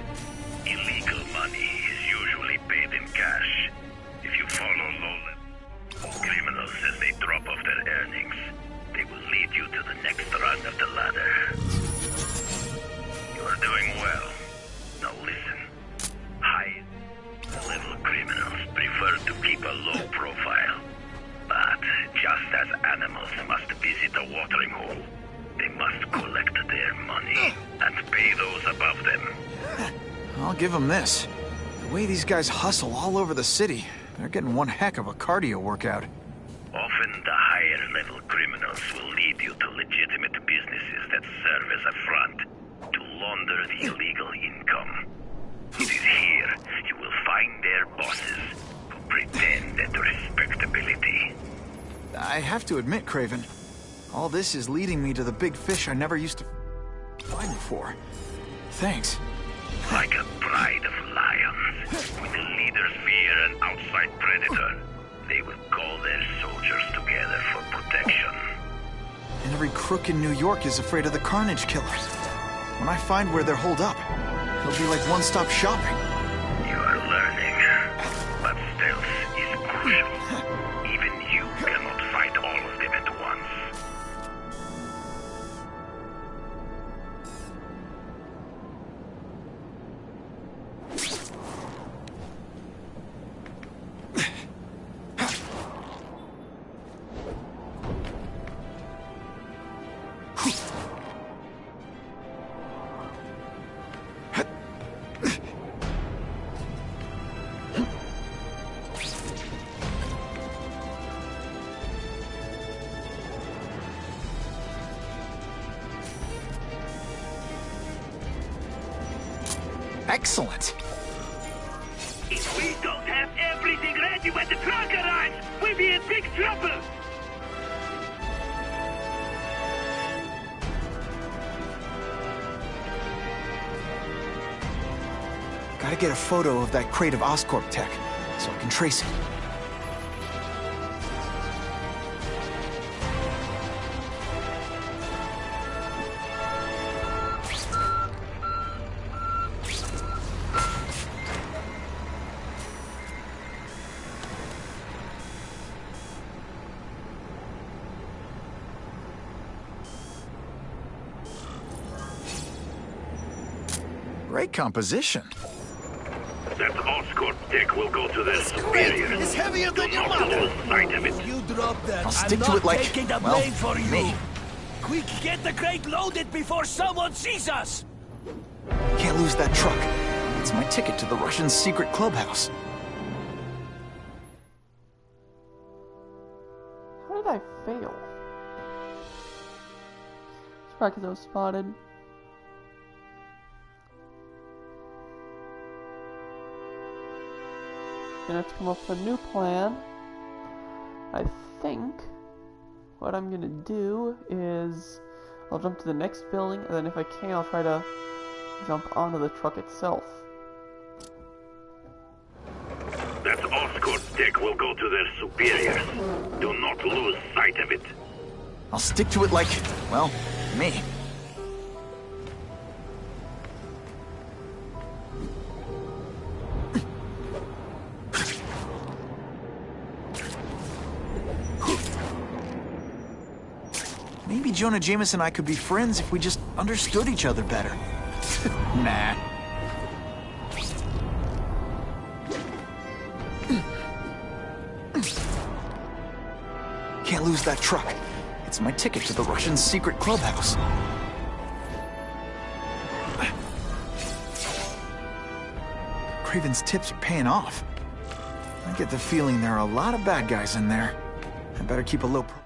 Illegal money is usually paid in cash. If you follow lawless criminals as they drop off their earnings, they will lead you to the next rung of the ladder. You are doing well. Now listen. High-level criminals prefer to keep a low profile. But just as animals must visit a watering hole, they must collect their money and pay those above them. I'll give them this. The way these guys hustle all over the city, they're getting one heck of a cardio workout. Often the higher-level criminals will lead you to legitimate businesses that serve as a front to launder the illegal income. It is here you will find their bosses who pretend at respectability. I have to admit, Craven, all this is leading me to the big fish I never used to find before. thanks. Like a pride of lions, with the leader's fear and outside predator, they will call their soldiers together for protection. And every crook in New York is afraid of the Carnage Killers. When I find where they're holed up, it'll be like one-stop shopping. You are learning, but stealth is crucial. Even you cannot fight all of them at once. Excellent. If we don't have everything ready when the truck arrives, we'll be in big trouble! Gotta get a photo of that crate of Oscorp tech, so I can trace it. Great composition. That Oscorp tech will go to their superiors. It's heavier than your Not lose sight of it. You drop that. I'll stick to it like, taking the well, blame for you. me. Quick, get the crate loaded before someone sees us. Can't lose that truck. It's my ticket to the Russian secret clubhouse. How did I fail? It's probably because I was spotted. Gonna have to come up with a new plan. I think what I'm gonna do is I'll jump to the next building, and then if I can, I'll try to jump onto the truck itself. That Oscorp tech will go to their superiors. Do not lose sight of it. I'll stick to it like, well, me. Maybe Jonah Jameson and I could be friends if we just understood each other better. Nah. Can't lose that truck. It's my ticket to the Russian secret clubhouse. Craven's tips are paying off. I get the feeling there are a lot of bad guys in there. I better keep a low profile.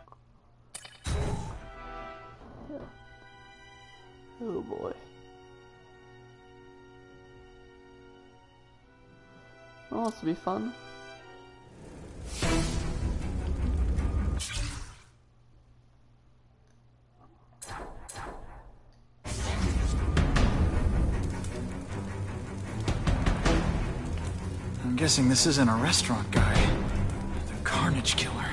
Oh boy. Well, this will be fun. I'm guessing this isn't a restaurant guy. The Carnage Killer.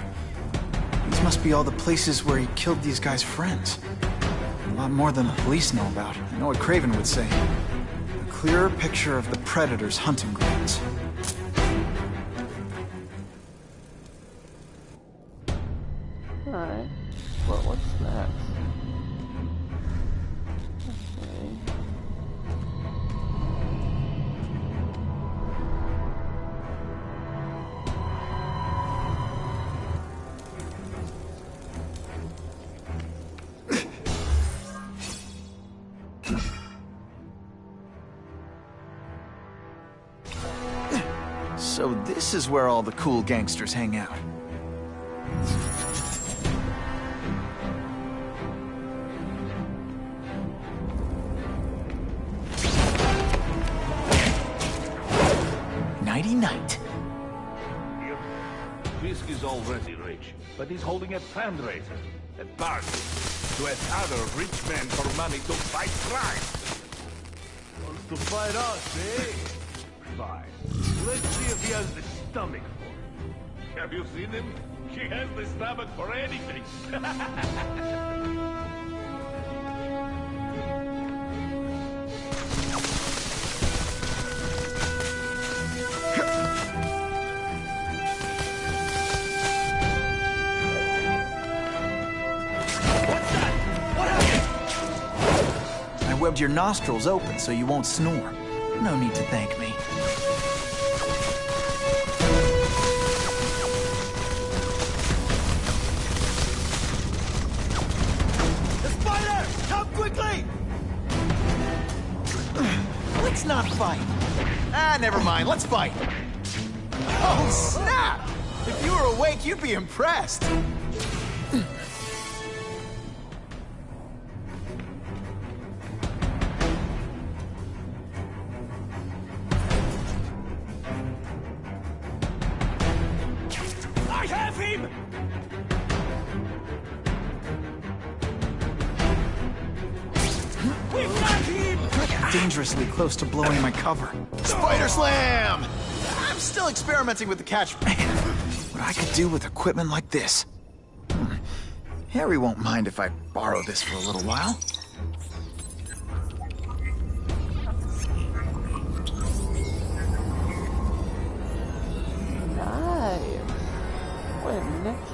These must be all the places where he killed these guys' friends. A lot more than the police know about. I know what Craven would say. A clearer picture of the Predator's hunting grounds. Alright. Well, what's next? Okay. So this is where all the cool gangsters hang out. Nighty-night. Fisk is already rich, but he's holding a fundraiser, a party, to another rich man for money to fight crime. to fight us, eh? Fine. Let's see if he has the stomach for it. Have you seen him? He has the stomach for anything. I webbed your nostrils open so you won't snore. No need to thank me. The spider! Come quickly! Let's not fight. Ah, never mind. Let's fight. Oh, snap! If you were awake, you'd be impressed. I have him! We've got him! Dangerously close to blowing my cover. Spider Slam! I'm still experimenting with the catch. Man, what I could do with equipment like this. Harry won't mind if I borrow this for a little while. Nice. Wait a minute.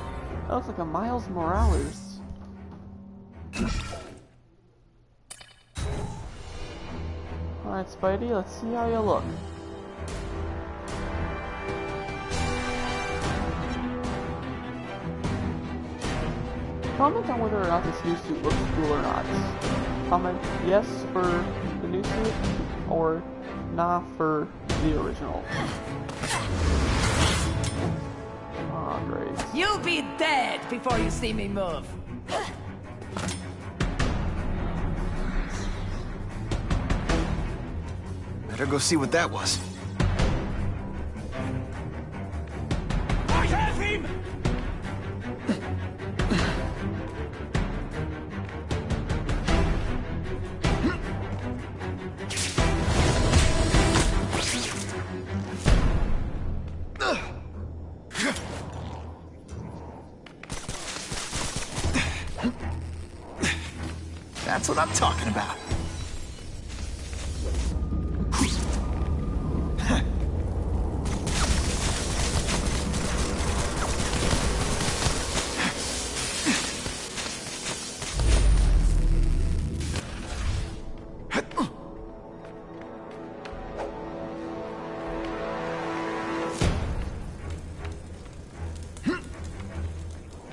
That looks like a Miles Morales. Alright, Spidey, let's see how you look. Comment on whether or not this new suit looks cool or not. Comment yes for the new suit, or nah for the original. Ah, great. You'll be dead before you see me move. Better go see what that was. I have him! That's what I'm talking about.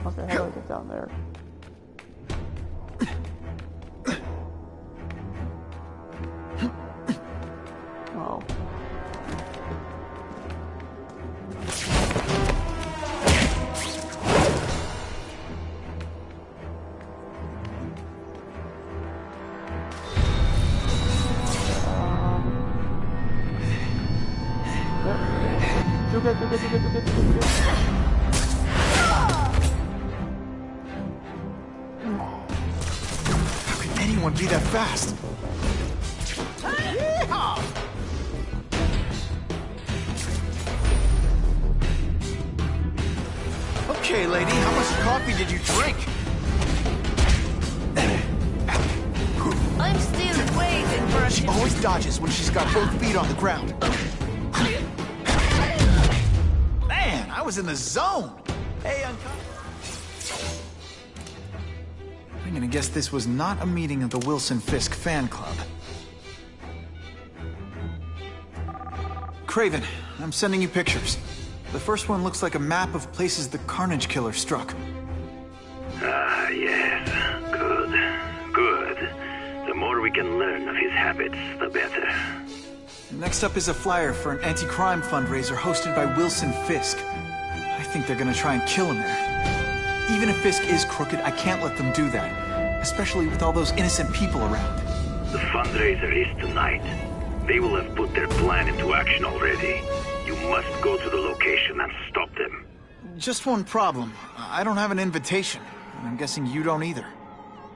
Okay, how do I get down there? Oh. How can anyone be that fast? Yeehaw! Okay, lady, how much coffee did you drink? I'm still waiting for a She always dodges when she's got both feet on the ground. Man, I was in the zone. Hey, I'm gonna guess this was not a meeting of the Wilson Fisk fan club. Craven, I'm sending you pictures. The first one looks like a map of places the Carnage Killer struck. Ah, yes. Good. Good. The more we can learn of his habits, the better. Next up is a flyer for an anti-crime fundraiser hosted by Wilson Fisk. I think they're gonna try and kill him there. Even if Fisk is crooked, I can't let them do that. Especially with all those innocent people around. The fundraiser is tonight. They will have put their plan into action already. You must go to the location and stop them. Just one problem. I don't have an invitation. And I'm guessing you don't either.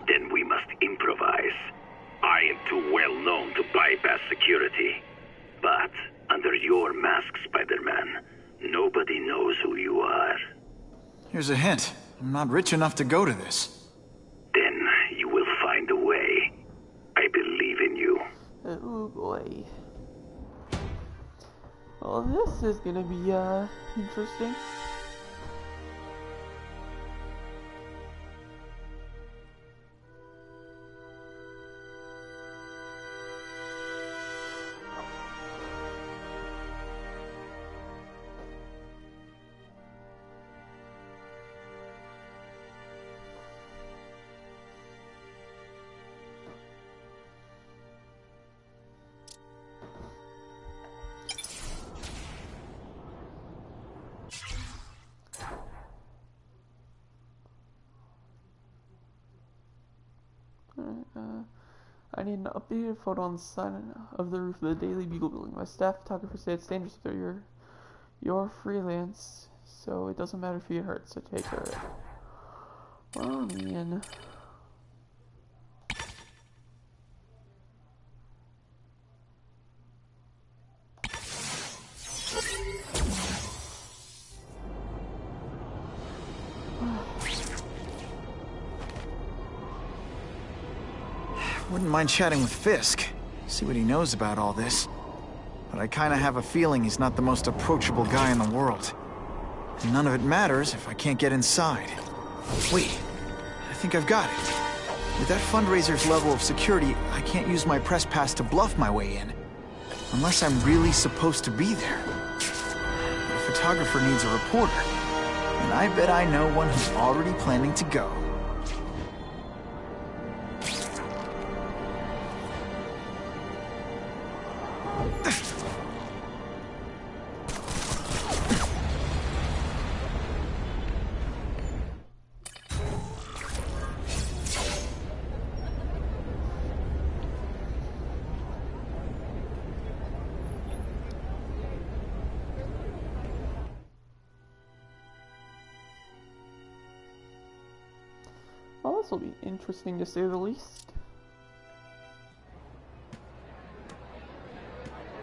Then we must improvise. I am too well known to bypass security. Here's a hint. I'm not rich enough to go to this. Then you will find a way. I believe in you. Oh boy. Well, this is gonna be, interesting. I need an updated photo on the side of the roof of the Daily Bugle building. My staff photographer said it's dangerous if you're freelance, so it doesn't matter if you get hurt, so take care of it. Oh man. Wouldn't mind chatting with Fisk, see what he knows about all this. But I kinda have a feeling he's not the most approachable guy in the world. And none of it matters if I can't get inside. Wait, I think I've got it. With that fundraiser's level of security, I can't use my press pass to bluff my way in. Unless I'm really supposed to be there. But a photographer needs a reporter. And I bet I know one who's already planning to go. Well, this will be interesting to say the least.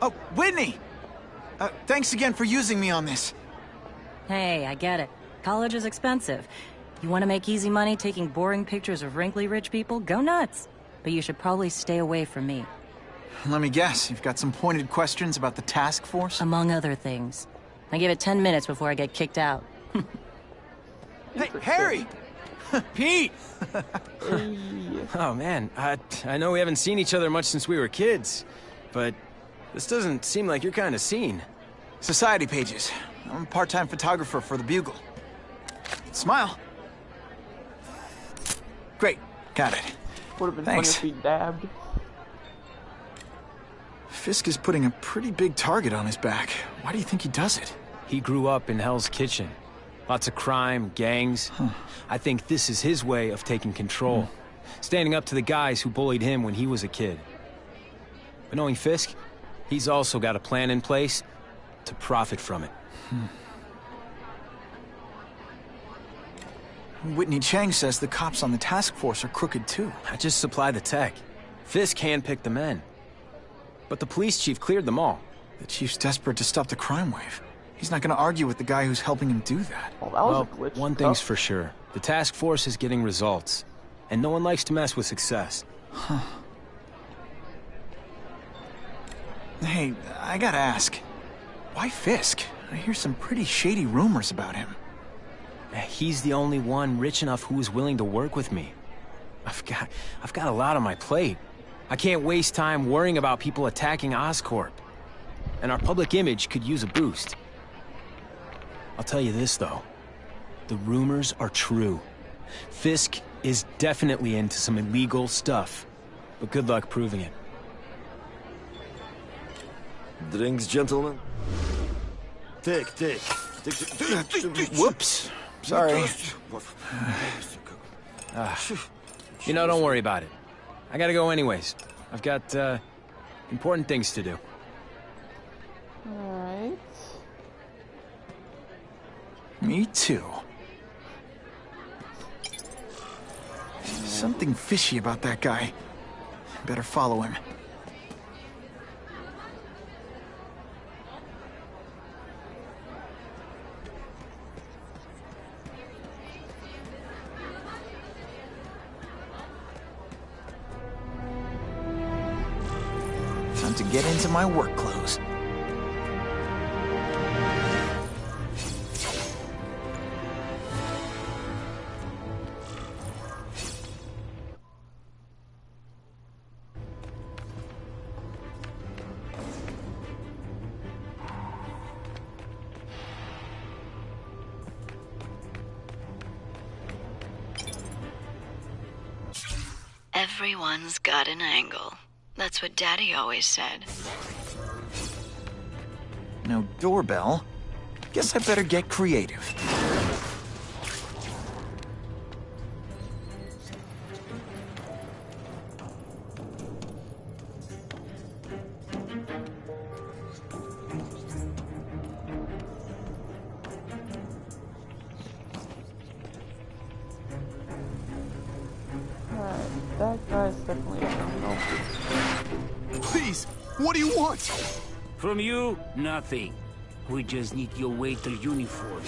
Oh, Whitney! Thanks again for using me on this. Hey, I get it. College is expensive. You want to make easy money taking boring pictures of wrinkly rich people? Go nuts. But you should probably stay away from me. Let me guess, you've got some pointed questions about the task force? Among other things. I give it 10 minutes before I get kicked out. Hey, Harry! Pete! Oh man, I know we haven't seen each other much since we were kids, but this doesn't seem like your kind of scene. Society pages. I'm a part-time photographer for the Bugle. Smile. Great, got it. Would have been Thanks. funny if he dabbed. Fisk is putting a pretty big target on his back. Why do you think he does it? He grew up in Hell's Kitchen. Lots of crime, gangs. I think this is his way of taking control. Standing up to the guys who bullied him when he was a kid. But knowing Fisk, he's also got a plan in place to profit from it. Whitney Chang says the cops on the task force are crooked too. I just supply the tech. Fisk handpicked the men. But the police chief cleared them all. The chief's desperate to stop the crime wave. He's not gonna argue with the guy who's helping him do that. Oh, that was a glitch. One thing's for sure. The task force is getting results. And no one likes to mess with success. Hey, I gotta ask. Why Fisk? I hear some pretty shady rumors about him. He's the only one rich enough who is willing to work with me. I've got a lot on my plate. I can't waste time worrying about people attacking Oscorp. And our public image could use a boost. I'll tell you this, though. The rumors are true. Fisk is definitely into some illegal stuff. But good luck proving it. Drinks, gentlemen? Take. Whoops. Sorry. Don't worry about it. I gotta go anyways. I've got, important things to do. Alright. Me too. Something fishy about that guy. Better follow him. to get into my work clothes. Everyone's got an angle. That's what Daddy always said. No doorbell. Guess I better get creative. That guy's definitely a criminal. Please, what do you want? From you, nothing. We just need your waiter uniform.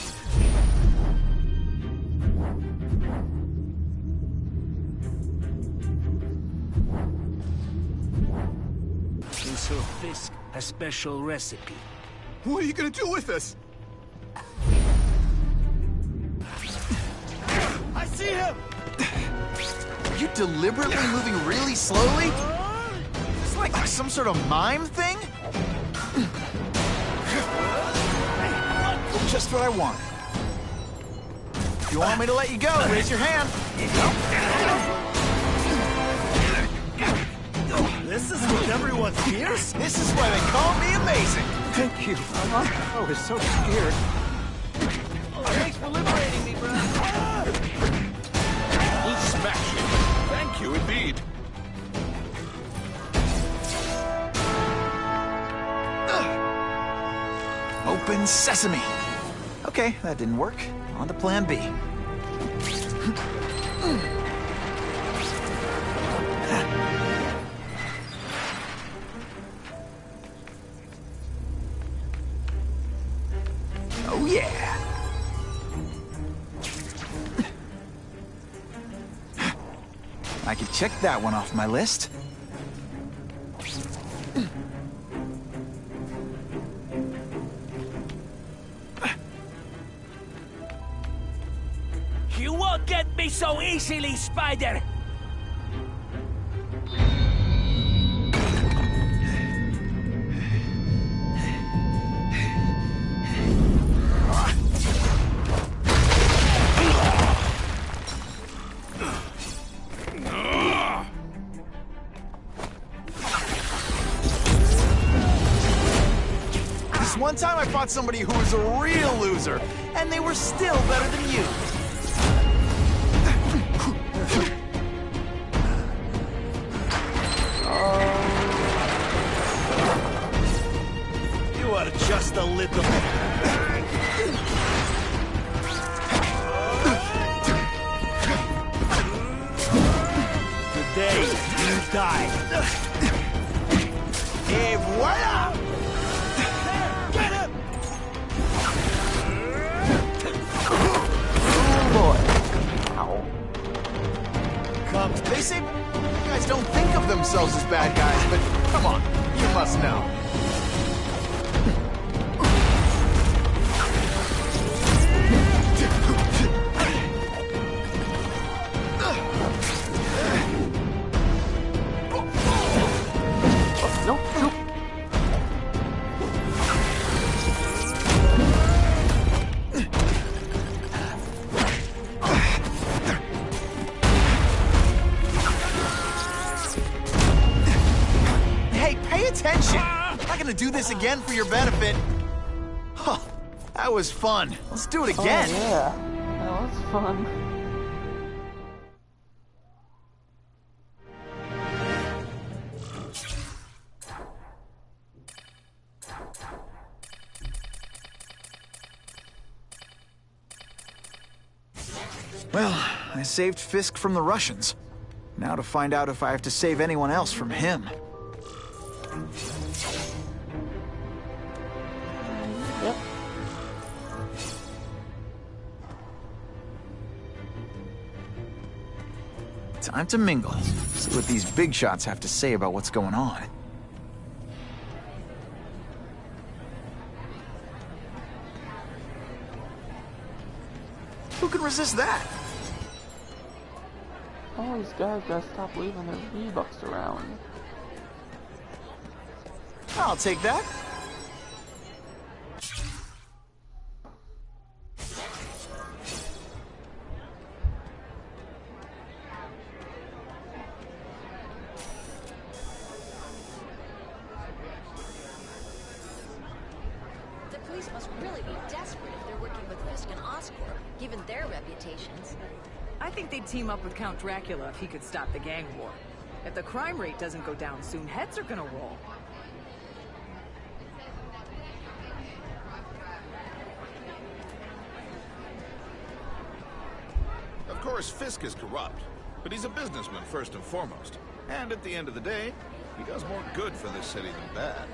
And so Fisk has special recipe. What are you gonna do with us? I see him! Are you deliberately moving really slowly? It's like some sort of mime thing? Just what I want. If you want me to let you go, raise your hand. This is what everyone fears? This is why they call me amazing. Thank you. I was so scared. Thanks for liberating me, bro. We'll smash it. Thank you, indeed. Open sesame. Okay, that didn't work. On to plan B. Oh yeah. I could check that one off my list. You won't get me so easily, Spider! This one time I fought somebody who was a real loser, and they were still better than you. You are just a little... Today, you die. Et voila! Get him! Oh boy. Ow. Come. They say guys don't think of themselves as bad guys, but come on, you must know. Nope, nope. Hey, pay attention! I'm not gonna do this again for your benefit. Huh, that was fun. Let's do it again. Oh, yeah. That was fun. Well, I saved Fisk from the Russians. Now to find out if I have to save anyone else from him. Yep. Time to mingle. See what these big shots have to say about what's going on. Who can resist that? All these guys gotta stop leaving their V-Bucks around. I'll take that. The police must really be desperate if they're working with Fisk and Oscorp, given their reputations. I think they'd team up with Count Dracula if he could stop the gang war. If the crime rate doesn't go down soon, heads are gonna roll. Of course, Fisk is corrupt, but he's a businessman first and foremost. And at the end of the day, he does more good for this city than bad.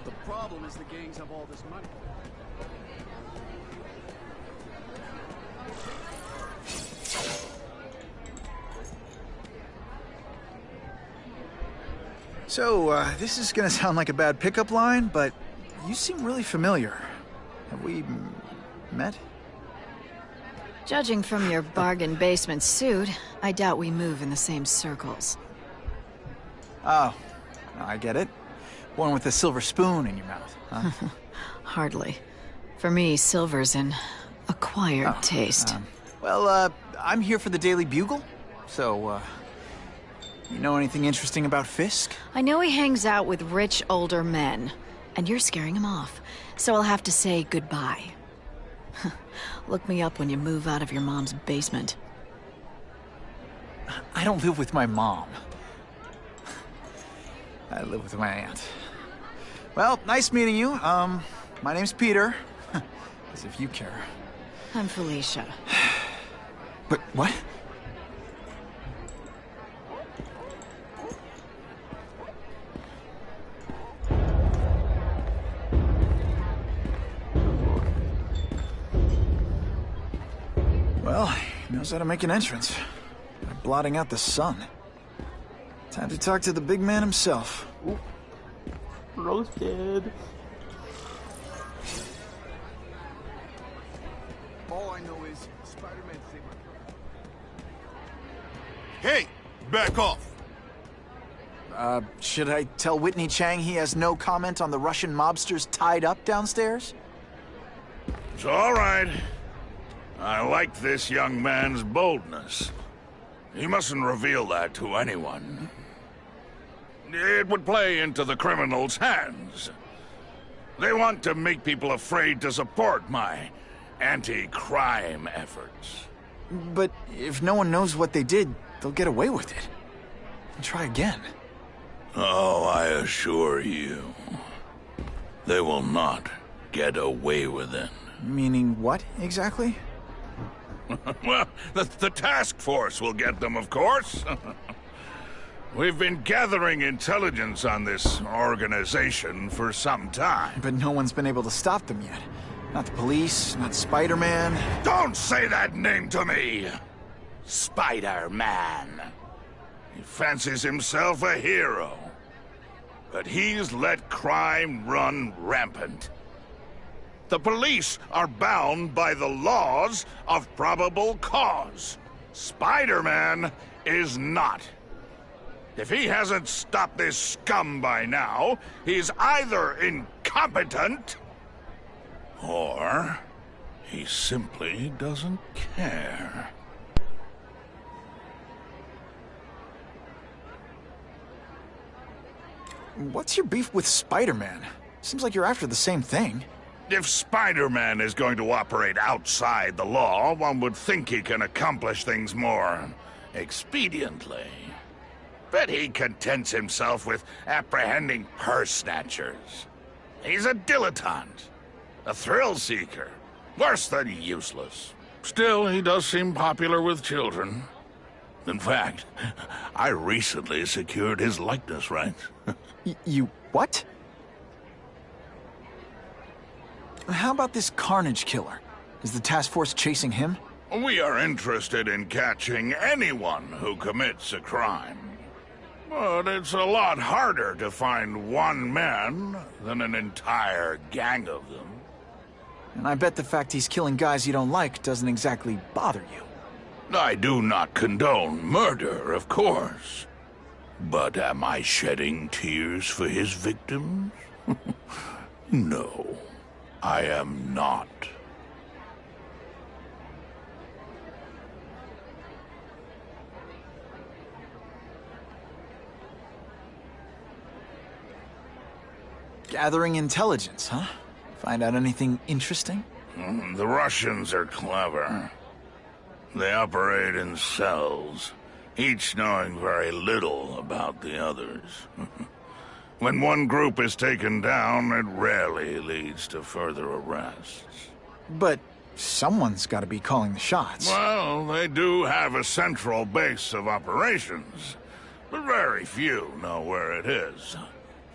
The problem is the gangs have all this money. So, this is gonna sound like a bad pickup line, but you seem really familiar. Have we met? Judging from your bargain basement suit, I doubt we move in the same circles. Oh, I get it. One with a silver spoon in your mouth, huh? Hardly. For me, silver's an acquired taste. Well, I'm here for the Daily Bugle, so, you know anything interesting about Fisk? I know he hangs out with rich older men, and you're scaring him off, so I'll have to say goodbye. Look me up when you move out of your mom's basement. I don't live with my mom. I live with my aunt. Well, nice meeting you. My name's Peter. As if you care. I'm Felicia. But what? Well, he knows how to make an entrance. By blotting out the sun. Time to talk to the big man himself. Ooh. Roasted. All I know is Spider-Man saved my... Hey! Back off! Should I tell Whitney Chang he has no comment on the Russian mobsters tied up downstairs? It's all right. I like this young man's boldness. He mustn't reveal that to anyone. It would play into the criminals' hands. They want to make people afraid to support my anti-crime efforts. But if no one knows what they did, they'll get away with it. And try again. Oh, I assure you, they will not get away with it. Meaning what, exactly? Well, the task force will get them, of course. We've been gathering intelligence on this organization for some time. But no one's been able to stop them yet. Not the police, not Spider-Man. Don't say that name to me! Spider-Man. He fancies himself a hero. But he's let crime run rampant. The police are bound by the laws of probable cause. Spider-Man is not. If he hasn't stopped this scum by now, he's either incompetent, or he simply doesn't care. What's your beef with Spider-Man? Seems like you're after the same thing. If Spider-Man is going to operate outside the law, one would think he can accomplish things more expediently. But he contents himself with apprehending purse snatchers. He's a dilettante, a thrill-seeker, worse than useless. Still, he does seem popular with children. In fact, I recently secured his likeness rights. You what? How about this Carnage killer? Is the task force chasing him? We are interested in catching anyone who commits a crime. But it's a lot harder to find one man than an entire gang of them. And I bet the fact he's killing guys you don't like doesn't exactly bother you. I do not condone murder, of course. But am I shedding tears for his victims? No, I am not. Gathering intelligence, huh? Find out anything interesting? The Russians are clever. They operate in cells, each knowing very little about the others. When one group is taken down, it rarely leads to further arrests. But someone's got to be calling the shots. Well, they do have a central base of operations, but very few know where it is.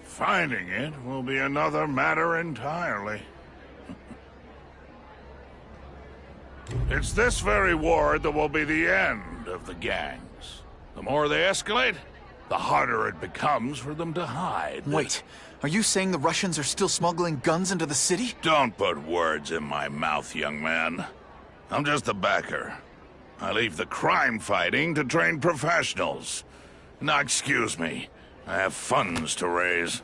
Finding it will be another matter entirely. It's this very war that will be the end of the gangs. The more they escalate, the harder it becomes for them to hide. Wait, are you saying the Russians are still smuggling guns into the city? Don't put words in my mouth, young man. I'm just a backer. I leave the crime fighting to trained professionals. Now, excuse me. I have funds to raise.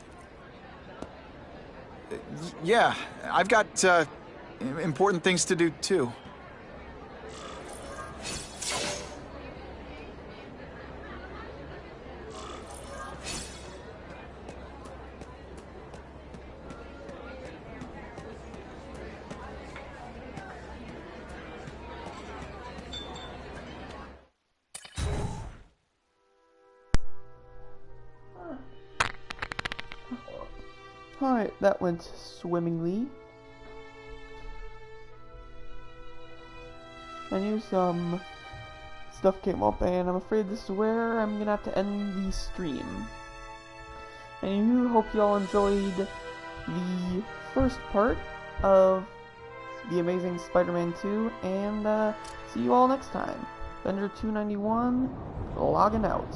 Yeah, I've got, important things to do, too. Alright, that went swimmingly. I knew some stuff came up, and I'm afraid this is where I'm gonna have to end the stream. And I hope you all enjoyed the first part of The Amazing Spider-Man 2, and see you all next time. Bender291, logging out.